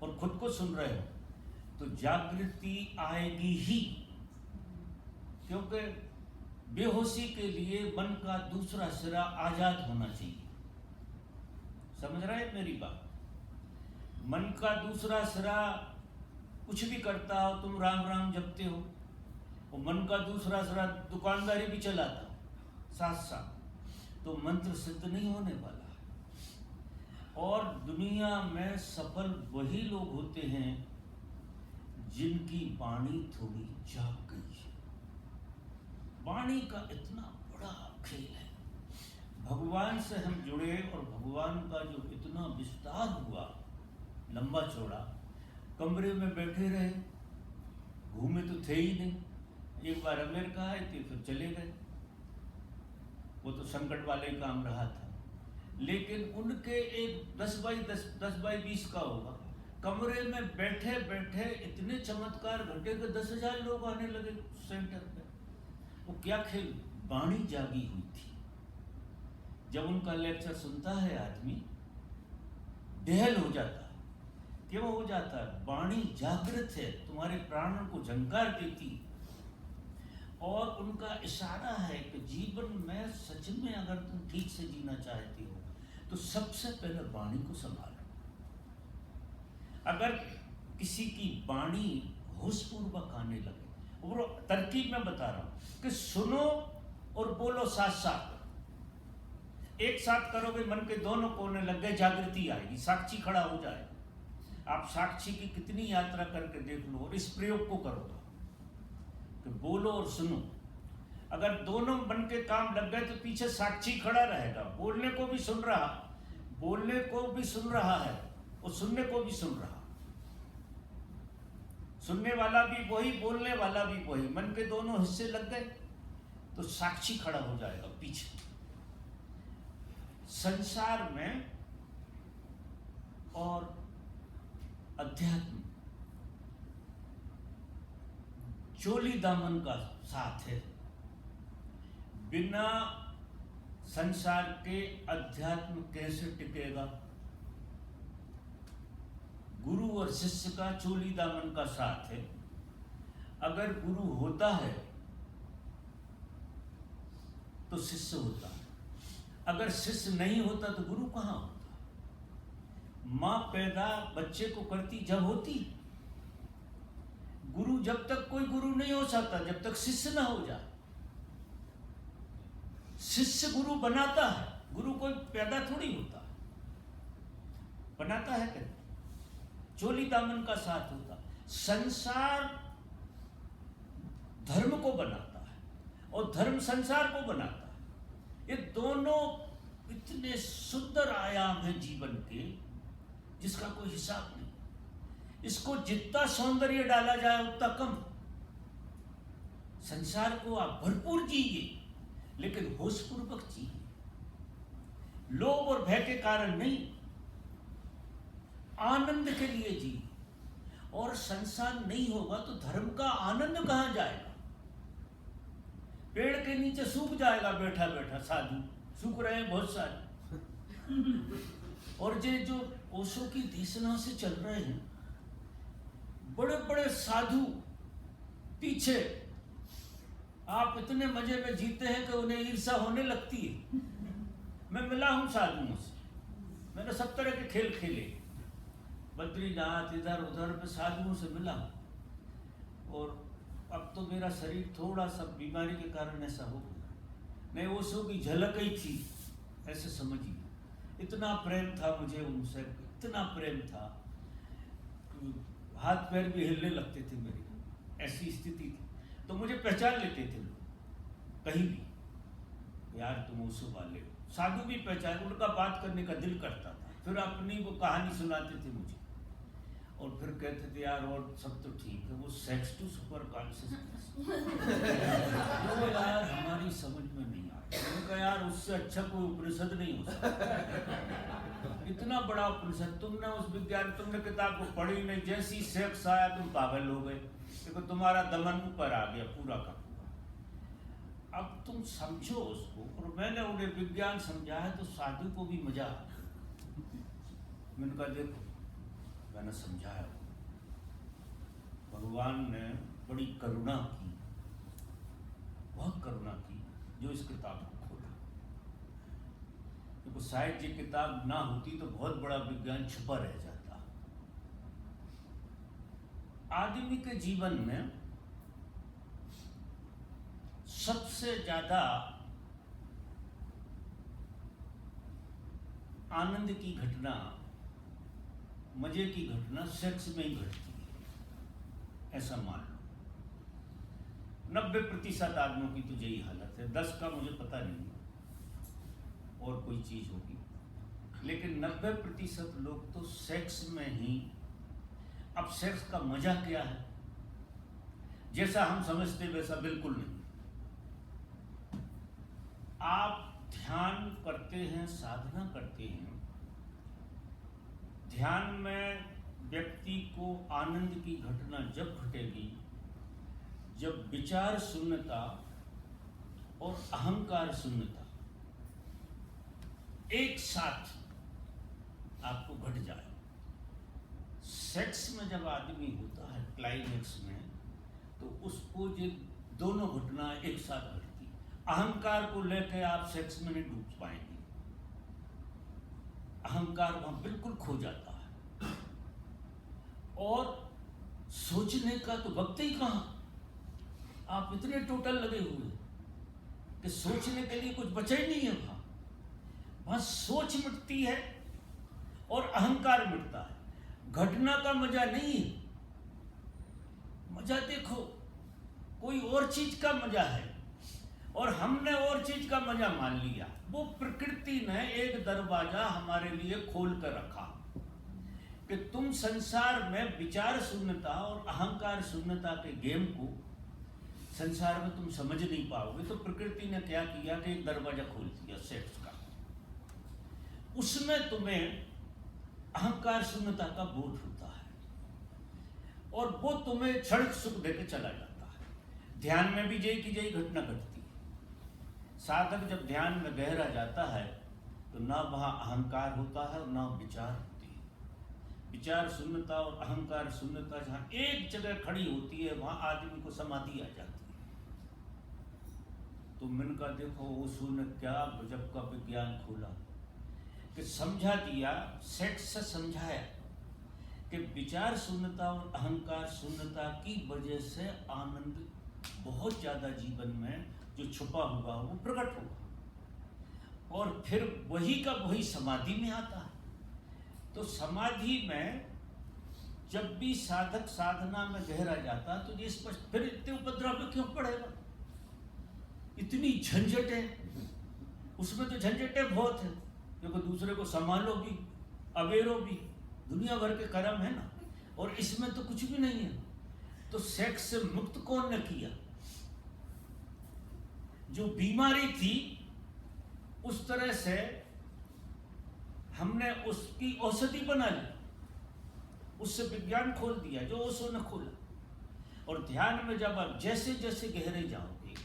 और खुद को सुन रहे हो तो जागृति आएगी ही, क्योंकि बेहोशी के लिए मन का दूसरा सिरा आजाद होना चाहिए। समझ रहे हैं मेरी बात? मन का दूसरा सिरा कुछ भी करता हो, तुम राम राम जपते हो, और मन का दूसरा सिरा दुकानदारी भी चलाता हो साथ साथ, तो मंत्र सिद्ध नहीं होने वाला है। और दुनिया में सफल वही लोग होते हैं जिनकी वाणी थोड़ी जाग गई है। वाणी का इतना बड़ा खेल है। भगवान से हम जुड़े और भगवान का जो इतना विस्तार हुआ, लंबा चौड़ा, कमरे में बैठे रहे, घूमे तो थे ही नहीं। एक बार अमेरिका आए थे, फिर चले गए, वो तो संकट वाले ही काम रहा था। लेकिन उनके एक 10 बाई 20 का होगा, कमरे में बैठे बैठे इतने चमत्कार घटे कि 10,000 लोग आने लगे सेंटर पे। वो क्या खेल, वाणी जागी हुई थी। जब उनका लेक्चर सुनता है आदमी बेहल हो जाता है। क्यों हो जाता है? वाणी जागृत है, तुम्हारे प्राणों को झंकार देती। और उनका इशारा है कि जीवन में सच में अगर तुम ठीक से जीना चाहते हो तो सबसे पहले वाणी को संभालो। अगर किसी की वाणी होशपूर्वक आने लगे, और तरकीब में बता रहा हूं कि सुनो और बोलो साथ साथ, एक साथ करोगे, मन के दोनों कोने लग गए, जागृति आएगी, साक्षी खड़ा हो जाएगा। आप साक्षी की कितनी यात्रा करके देख लो, और इस प्रयोग को करो कि बोलो और सुनो। अगर दोनों मन के काम लग गए तो पीछे साक्षी खड़ा रहेगा, बोलने को भी सुन रहा है और सुनने को भी सुन रहा। सुनने वाला भी वही, बोलने वाला भी वही, मन के दोनों हिस्से लग गए तो साक्षी खड़ा हो जाएगा पीछे। संसार में और अध्यात्म चोली दामन का साथ है। बिना संसार के अध्यात्म कैसे टिकेगा? गुरु और शिष्य का चोली दामन का साथ है। अगर गुरु होता है तो शिष्य होता है, अगर शिष्य नहीं होता तो गुरु कहाँ होता? माँ पैदा बच्चे को करती जब होती। गुरु जब तक कोई गुरु नहीं हो सकता जब तक शिष्य ना हो जाए। शिष्य गुरु बनाता है, गुरु कोई पैदा थोड़ी होता है, बनाता है क्या? चोली दामन का साथ होता। संसार धर्म को बनाता है और धर्म संसार को बनाता है। ये दोनों इतने सुंदर आयाम हैं जीवन के, जिसका कोई हिसाब नहीं। इसको जितना सौंदर्य डाला जाए उतना कम। संसार को आप भरपूर जिए, लेकिन होशपूर्वक जिए। लोभ और भय के कारण नहीं, आनंद के लिए जी। और संसार नहीं होगा तो धर्म का आनंद कहां जाएगा? पेड़ के नीचे सूख जाएगा बैठा बैठा साधु, सूख रहे हैं बहुत सारे। और जो ओशो की देशना से चल रहे हैं, बड़े बड़े साधु पीछे, आप इतने मजे में जीते हैं कि उन्हें ईर्ष्या होने लगती है। मैं मिला हूं साधुओं से, मैंने सब तरह के खेल खेले, बद्रीनाथ इधर उधर में साधुओं से मिला। और अब तो मेरा शरीर थोड़ा सा बीमारी के कारण ऐसा हो गया, नहीं ओशो की झलक ही थी, ऐसे समझिए। इतना प्रेम था मुझे उनसे, इतना प्रेम था, हाथ पैर भी हिलने लगते थे मेरे, ऐसी स्थिति थी। तो मुझे पहचान लेते थे लोग कहीं भी, यार तुम ओशो वाले हो। साधु भी पहचान, उनका बात करने का दिल करता था। फिर अपनी वो कहानी सुनाते थे मुझे और फिर कहते थे यार और सब तो ठीक है, वो सेक्स टू सुपर कॉन्शियसनेस वो यार हमारी समझ में नहीं आया। मैंने कहा यार उससे अच्छा कोई उपनिषद नहीं हो सकता। इतना बड़ा उपनिषद, तुमने उस विज्ञान, तुमने किताब को पढ़ी नहीं, जैसी सेक्स आया तुम पागल हो गए, क्योंकि तुम्हारा दमन ऊपर आ गया पूरा का पूरा। अब तुम समझो उसको। और मैंने उन्हें विज्ञान समझाया तो साधु को भी मजा आया। मैंने कहा देखो, मैंने समझाया, भगवान ने बड़ी करुणा की, बहुत करुणा की जो इस किताब को खोला। देखो शायद ये किताब ना होती तो बहुत बड़ा विज्ञान छुपा रह जाता। आदमी के जीवन में सबसे ज्यादा आनंद की घटना, मजे की घटना सेक्स में ही घटती है, ऐसा मान लो। 90% आदमियों की तो यही हालत है, 10 का मुझे पता नहीं और कोई चीज होगी, लेकिन 90% लोग तो सेक्स में ही। अब सेक्स का मजा क्या है, जैसा हम समझते वैसा बिल्कुल नहीं। आप ध्यान करते हैं, साधना करते हैं, ध्यान में व्यक्ति को आनंद की घटना जब घटेगी जब विचार शून्यता और अहंकार शून्यता एक साथ आपको घट जाए। सेक्स में जब आदमी होता है क्लाइमेक्स में, तो उसको ये दोनों घटना एक साथ घटती। अहंकार को लेकर आप सेक्स में नहीं डूब पाएंगे, अहंकार वहां बिल्कुल खो जाता है। और सोचने का तो वक्त ही कहां, आप इतने टोटल लगे हुए कि सोचने के लिए कुछ बचा ही नहीं है। वहां सोच मिटती है और अहंकार मिटता है। घटना का मजा नहीं है, मजा देखो कोई और चीज का मजा है, और हमने और चीज का मजा मान लिया। वो प्रकृति ने एक दरवाजा हमारे लिए खोल कर रखा कि तुम संसार में विचार शून्यता और अहंकार शून्यता के गेम को संसार में तुम समझ नहीं पाओगे। तो प्रकृति ने क्या किया कि एक दरवाजा खोल दिया सेक्स का, उसमें तुम्हें अहंकार शून्यता का बोध होता है और वो तुम्हें क्षणिक सुख देकर चला जाता है। ध्यान में भी जय की जय घटना घटती है। साधक जब ध्यान में गहरा जाता है तो ना वहां अहंकार होता है और ना विचार होती है। विचार शून्यता और अहंकार शून्यता जहां एक जगह खड़ी होती है वहां आदमी को समाधि आ जाती है। तो मैंने कहा देखो ओशो ने क्या गजब का विज्ञान खोला कि समझा दिया, सेक्स से समझाया कि विचार शून्यता और अहंकार शून्यता की वजह से आनंद बहुत ज्यादा जीवन में जो छुपा हुआ वो प्रकट होगा और फिर वही का वही समाधि में आता है। तो समाधि में जब भी साधक साधना में गहरा जाता तो ये स्पष्ट, फिर इतने उपद्रव में क्यों पड़ेगा, इतनी झंझट है उसमें, तो झंझटें बहुत है क्योंकि दूसरे को संभालो भी, अवेरो भी, दुनिया भर के कर्म है ना, और इसमें तो कुछ भी नहीं है। तो सेक्स से मुक्त कौन ने किया? जो बीमारी थी उस तरह से हमने उसकी औषधि बना ली, उससे विज्ञान खोल दिया जो ओशो ने खोला। और ध्यान में जब आप जैसे जैसे गहरे जाओगे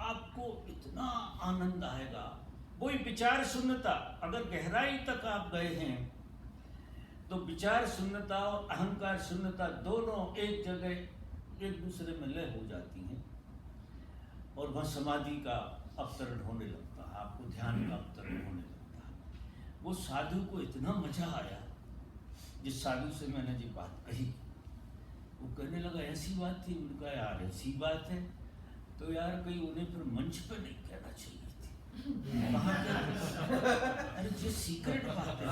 आपको इतना आनंद आएगा। वही विचार शून्यता, अगर गहराई तक आप गए हैं तो विचार शून्यता और अहंकार शून्यता दोनों एक जगह एक दूसरे में लय हो जाती हैं और वह समाधि का अवतरण होने लगता है, आपको ध्यान का अवतरण होने लगता है। वो साधु को इतना मजा आया, जिस साधु से मैंने ये बात कही वो कहने लगा ऐसी बात थी। उनका यार ऐसी बात है, तो तो यार कहीं उन्हें फिर मंच पे नहीं कहना चाहिए थी। वहाँ अरे जो सीक्रेट बात है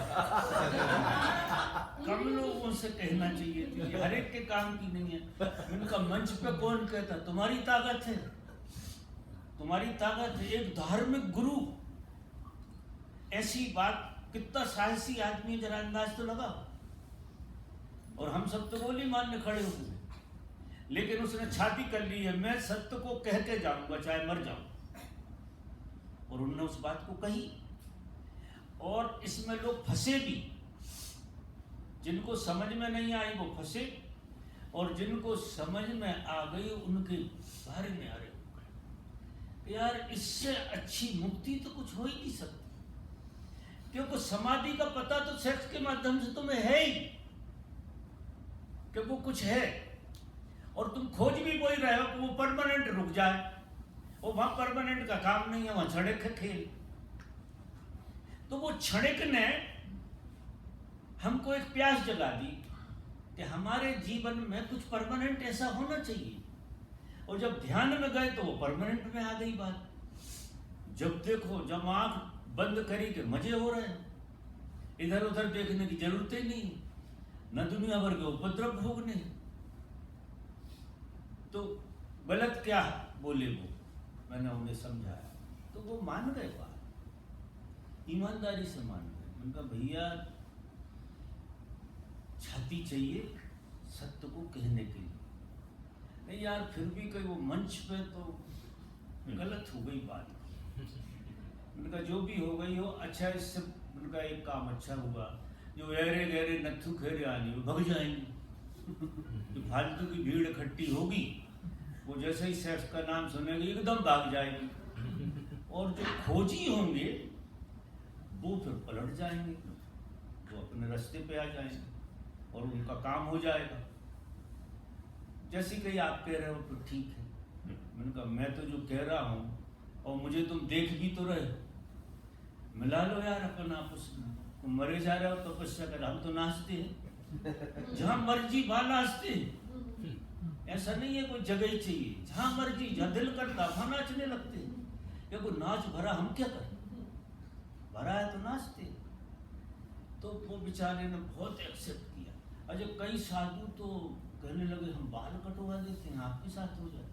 कम लोगों से कहना चाहिए थी, हर एक के काम की नहीं है। उनका मंच पे कौन कहता तुम्हारी ताकत है, तुम्हारी ताकत है। एक धार्मिक गुरु ऐसी बात, कितना साहसी आदमी, जरा अंदाज तो लगा। और हम सब तो गोली मारने खड़े हुए, लेकिन उसने छाती कर ली है, मैं सत्य को कह के जाऊंगा चाहे मर जाऊं। और उन्होंने उस बात को कही। और इसमें लोग फंसे भी, जिनको समझ में नहीं आई वो फंसे, और जिनको समझ में आ गई उनके बारे में आ रहे हो गए। यार इससे अच्छी मुक्ति तो कुछ हो ही नहीं सकती, क्योंकि समाधि का पता तो सेक्स के माध्यम से तुम्हें है ही कि वो कुछ है, और तुम खोज भी वही रहे हो कि वो परमानेंट रुक जाए। वो वहां परमानेंट का काम नहीं है, वहां क्षणिक का खेल। तो वो क्षणिक ने हमको एक प्यास जगा दी कि हमारे जीवन में कुछ परमानेंट ऐसा होना चाहिए। और जब ध्यान में गए तो वो परमानेंट में आ गई बात। जब देखो, जब आंख बंद करी के मजे हो रहे हैं, इधर उधर देखने की जरूरत ही नहीं, न दुनिया भर के उपद्रव भोगने। तो गलत क्या बोले वो, मैंने उन्हें समझाया तो वो मान गए बात, ईमानदारी से मान गए। उनका भैया छाती चाहिए सत्य को कहने के लिए। नहीं यार फिर भी कहीं वो मंच पे तो गलत हो गई बात। उनका जो भी हो गई हो, अच्छा इससे उनका एक काम अच्छा हुआ, जो गहरे गहरे नत्थु खेरे आने वो भग जाएंगे। जो फालतू की भीड़ इकट्ठी होगी वो जैसे ही सेक्स का नाम सुनेगी एकदम भाग जाएगी, और जो खोजी होंगे वो फिर पलट जाएंगे, वो अपने रास्ते पे आ जाएंगे और उनका काम हो जाएगा। जैसे कहीं आप कह रहे हो तो ठीक है, मैंने कहा मैं तो जो कह रहा हूँ और मुझे तुम देख भी तो रहे, मिला लो यार अपन आपस में। तुम मरे जा रहे हो तपस्या कर, हम तो नाचते हैं जहां मर्जी वहां नाचते हैं। ऐसा नहीं है कोई जगह ही चाहिए, जहां मर्जी जहां दिल करता वहां नाचने लगते हैं। क्योंकि नाच भरा, हम क्या करें, भरा है तो नाचते। तो वो बेचारे ने बहुत एक्सेप्ट किया। अजय कई साधु तो कहने लगे हम बाल कटवा देते हैं, आपके साथ हो जाए।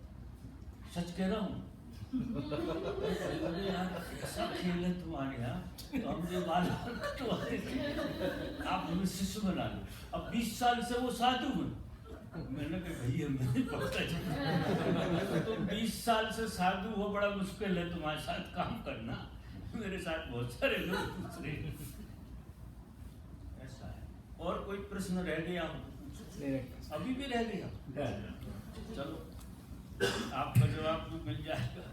सच कह रहा हूँ। अरे यार ऐसा खेल है तुम्हारे यहाँ, तो हम जो बाल कटवा देते हैं, आप हमें शिष्य बना लो। अब 20 साल से वो साधु हैं। मैंने कहा भैया मुझे पता है तुम 20 साल से साधु हो, बड़ा मुश्किल है तुम्हारे साथ काम करना, मेरे साथ बहुत सारे लोग दूसरे। ऐसा है। और कोई प्रश्न रह गया हो? अभी भी रह गया? चलो आपका जवाब भी मिल जाएगा।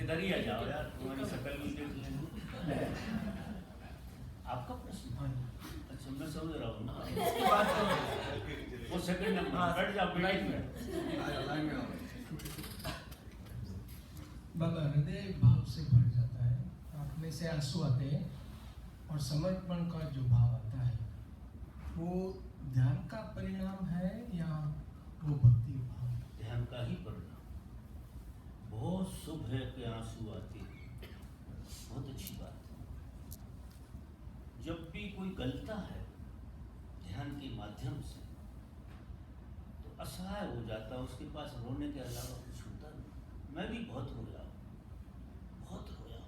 इधर ही आ जाओ यार, तुम्हारी शक्ल भी देख लेंगे। आपका प्रश्न? अच्छा मैं समझ रहा हूँ ना, वो सेकंड नंबर बैठ जाओ लाइन में। बाबा हृदय भाव से भर जाता है, आँख में से आंसू आते हैं और समर्पण का जो भाव आता है वो ध्यान का परिणाम है या वो भक्ति भाव? ध्यान का ही परिणाम। बहुत शुभ है कि आंसू आते हैं, बहुत अच्छी बात है। जब भी कोई गलता है ध्यान के माध्यम से तो असहाय हो जाता है, उसके पास रोने के अलावा कुछ होता नहीं। मैं भी बहुत रोया, बहुत रोया,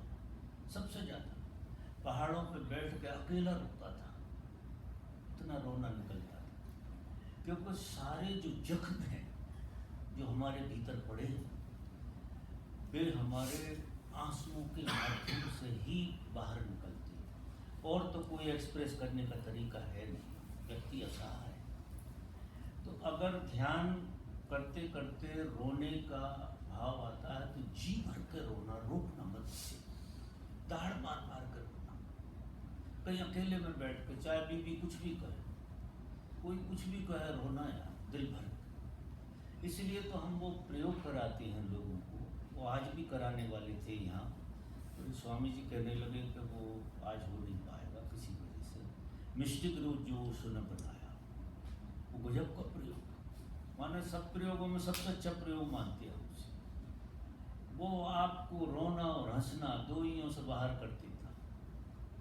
सबसे ज़्यादा पहाड़ों पे बैठ के अकेला रोता था, इतना रोना निकलता था। क्योंकि सारे जो जख्म हैं जो हमारे भीतर पड़े हैं वे हमारे आंसुओं के माध्यम से ही बाहर निकलते हैं, और तो कोई एक्सप्रेस करने का तरीका है नहीं, व्यक्ति असहाय है। तो अगर ध्यान करते करते रोने का भाव आता है तो जी भर के रोना, रोकना मत से, दाढ़ मार मार कर रोना। कहीं अकेले में बैठ के चाहे बीवी कुछ भी कहे, कोई कुछ भी कहे, रोना यार दिल भर। इसलिए तो हम वो प्रयोग कराते हैं लोगों को, वो आज भी कराने वाले थे यहाँ, तो स्वामी जी कहने लगे कि वो आज हो नहीं पाएगा किसी वजह से। मिस्टिक रूप जो उसने बनाया वो गजब का प्रयोग, माने सब प्रयोगों में सबसे अच्छा प्रयोग मानते हैं उसे। वो आपको रोना और हंसना दोइयों से बाहर करती था,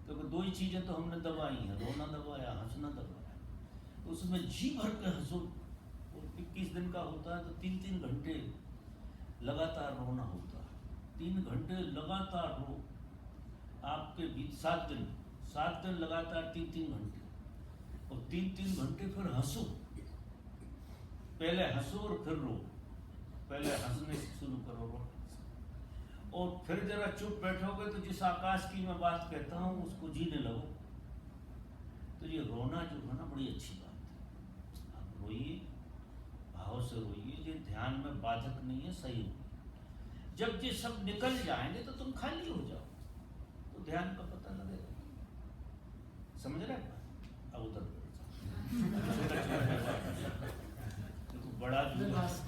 क्योंकि दो ही चीज़ें तो हमने दबाई हैं, रोना दबाया, हंसना दबाया। तो उसमें जी भर के हंसो। 21 दिन का होता है तो 3-3 घंटे लगातार रोना होता है, 3 घंटे लगातार रो। आपके बीच 7 दिन लगातार 3-3 घंटे, और 3-3 घंटे फिर हंसो। पहले हंसो और फिर रो, पहले हंसने से शुरू करो, रो, और फिर जरा चुप बैठोगे तो जिस आकाश की मैं बात कहता हूँ उसको जीने लगो। तो ये रोना जो है ना, बड़ी अच्छी बात है। आप रोइए, भाव से रोइए, ये ध्यान में बाधक नहीं है, सही हो। जब ये सब निकल जाएंगे तो तुम खाली हो जाओ, तो ध्यान का पता लगेगा। समझ रहे हैं? अब उधर तो बड़ा लास्ट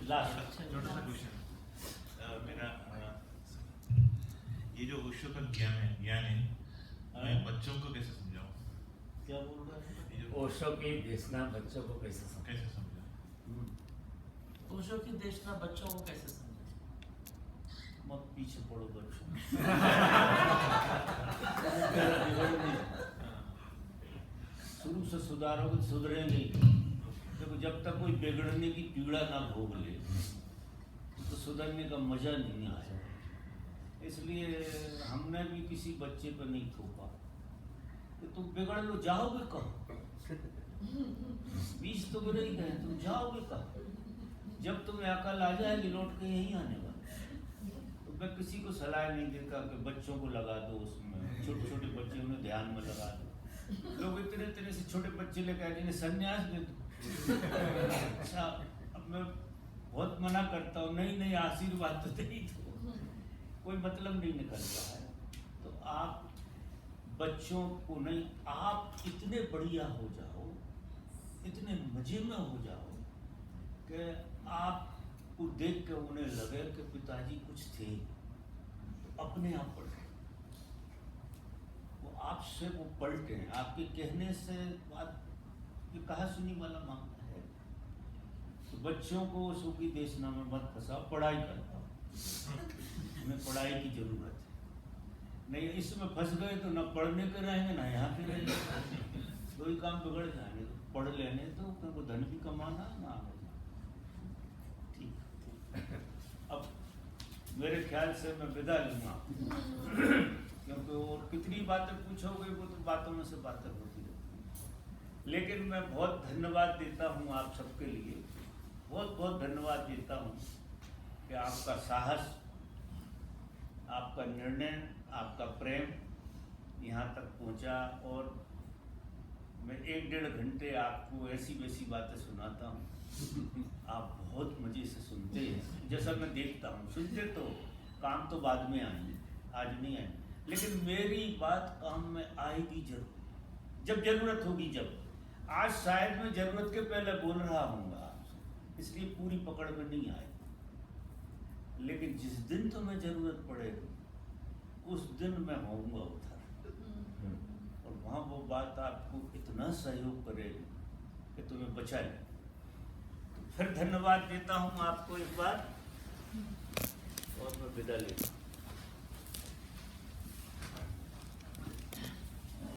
लास्ट छोटा सा क्वेश्चन मेरा, ये जो ओशो का ज्ञान है मैं बच्चों को कैसे समझाऊं? क्या बोल रहा है? ये जो ओशो की देशना बच्चों को कैसे समझ कैसे समझाऊं? ओशो की देशना बच्चों को कैसे समझे? मत पीछे पड़ो बच्चों। शुरू से सुधारोगे तो सुधरेंगे। देखो, जब तक कोई बिगड़ने की पीड़ा ना भोग ले तो सुधरने का मजा नहीं आया। इसलिए हमने भी किसी बच्चे पर नहीं थोपा कि तुम बिगड़ लो, जाओगे कहाँ? बीच तो गिर ही गए, तुम जाओगे कहाँ? जब तुम्हें अकल आ जाएगी लौट के यहीं आने वाले। तो मैं किसी को सलाह नहीं देता कि बच्चों को लगा दो उसमें, छोटे छोटे बच्चे उन्हें ध्यान में लगा दो। लोग इतने से छोटे बच्चे लेकर जिन्हें संन्यास दे दो। अच्छा, अब मैं बहुत मना करता हूँ, नहीं आशीर्वाद तो दे दो, कोई मतलब नहीं निकल रहा है। तो आप बच्चों को नहीं, आप इतने बढ़िया हो जाओ, इतने मजे में हो जाओ कि आपको देख के उन्हें लगे कि पिताजी कुछ थे, तो अपने आप पलटे। वो आपसे वो पलटे, आपके कहने से बात, ये कहा सुनी वाला मामला है। तो बच्चों को सूखी देशना में मत फंसाओ, पढ़ाई करता हूँ, उन्हें पढ़ाई की जरूरत है। नहीं इसमें फंस गए तो ना पढ़ने के रहेंगे ना यहाँ के रहेंगे, दो ही काम बिगड़ जाएंगे। तो पढ़ लेने तो उनको धन भी कमाना है ना आगे जाना। ठीक, अब मेरे ख्याल से मैं विदा लूँगा, क्योंकि और कितनी बातें पूछोगे वो तो बातों में से बातें होती रहती। लेकिन मैं बहुत धन्यवाद देता हूँ आप सबके लिए, बहुत धन्यवाद देता हूँ कि आपका साहस, आपका निर्णय, आपका प्रेम यहाँ तक पहुँचा। और मैं 1-1.5 घंटे आपको ऐसी वैसी बातें सुनाता हूँ, आप बहुत मज़े से सुनते हैं, जैसा मैं देखता हूँ। सुनते तो काम तो बाद में आएंगे, आज नहीं आएंगे, लेकिन मेरी बात काम में आएगी जरूर, जब जरूरत होगी। जब आज शायद मैं जरूरत के पहले बोल रहा हूँगा आपसे, इसलिए पूरी पकड़ में नहीं आए, लेकिन जिस दिन तुम्हें जरूरत पड़ेगी उस दिन मैं होऊंगा उधर, और वहाँ वो बात आपको इतना सहयोग करेगी कि तुम्हें बचा ले। तो फिर धन्यवाद देता हूँ आपको एक बार, और मैं विदा लेता हूँ।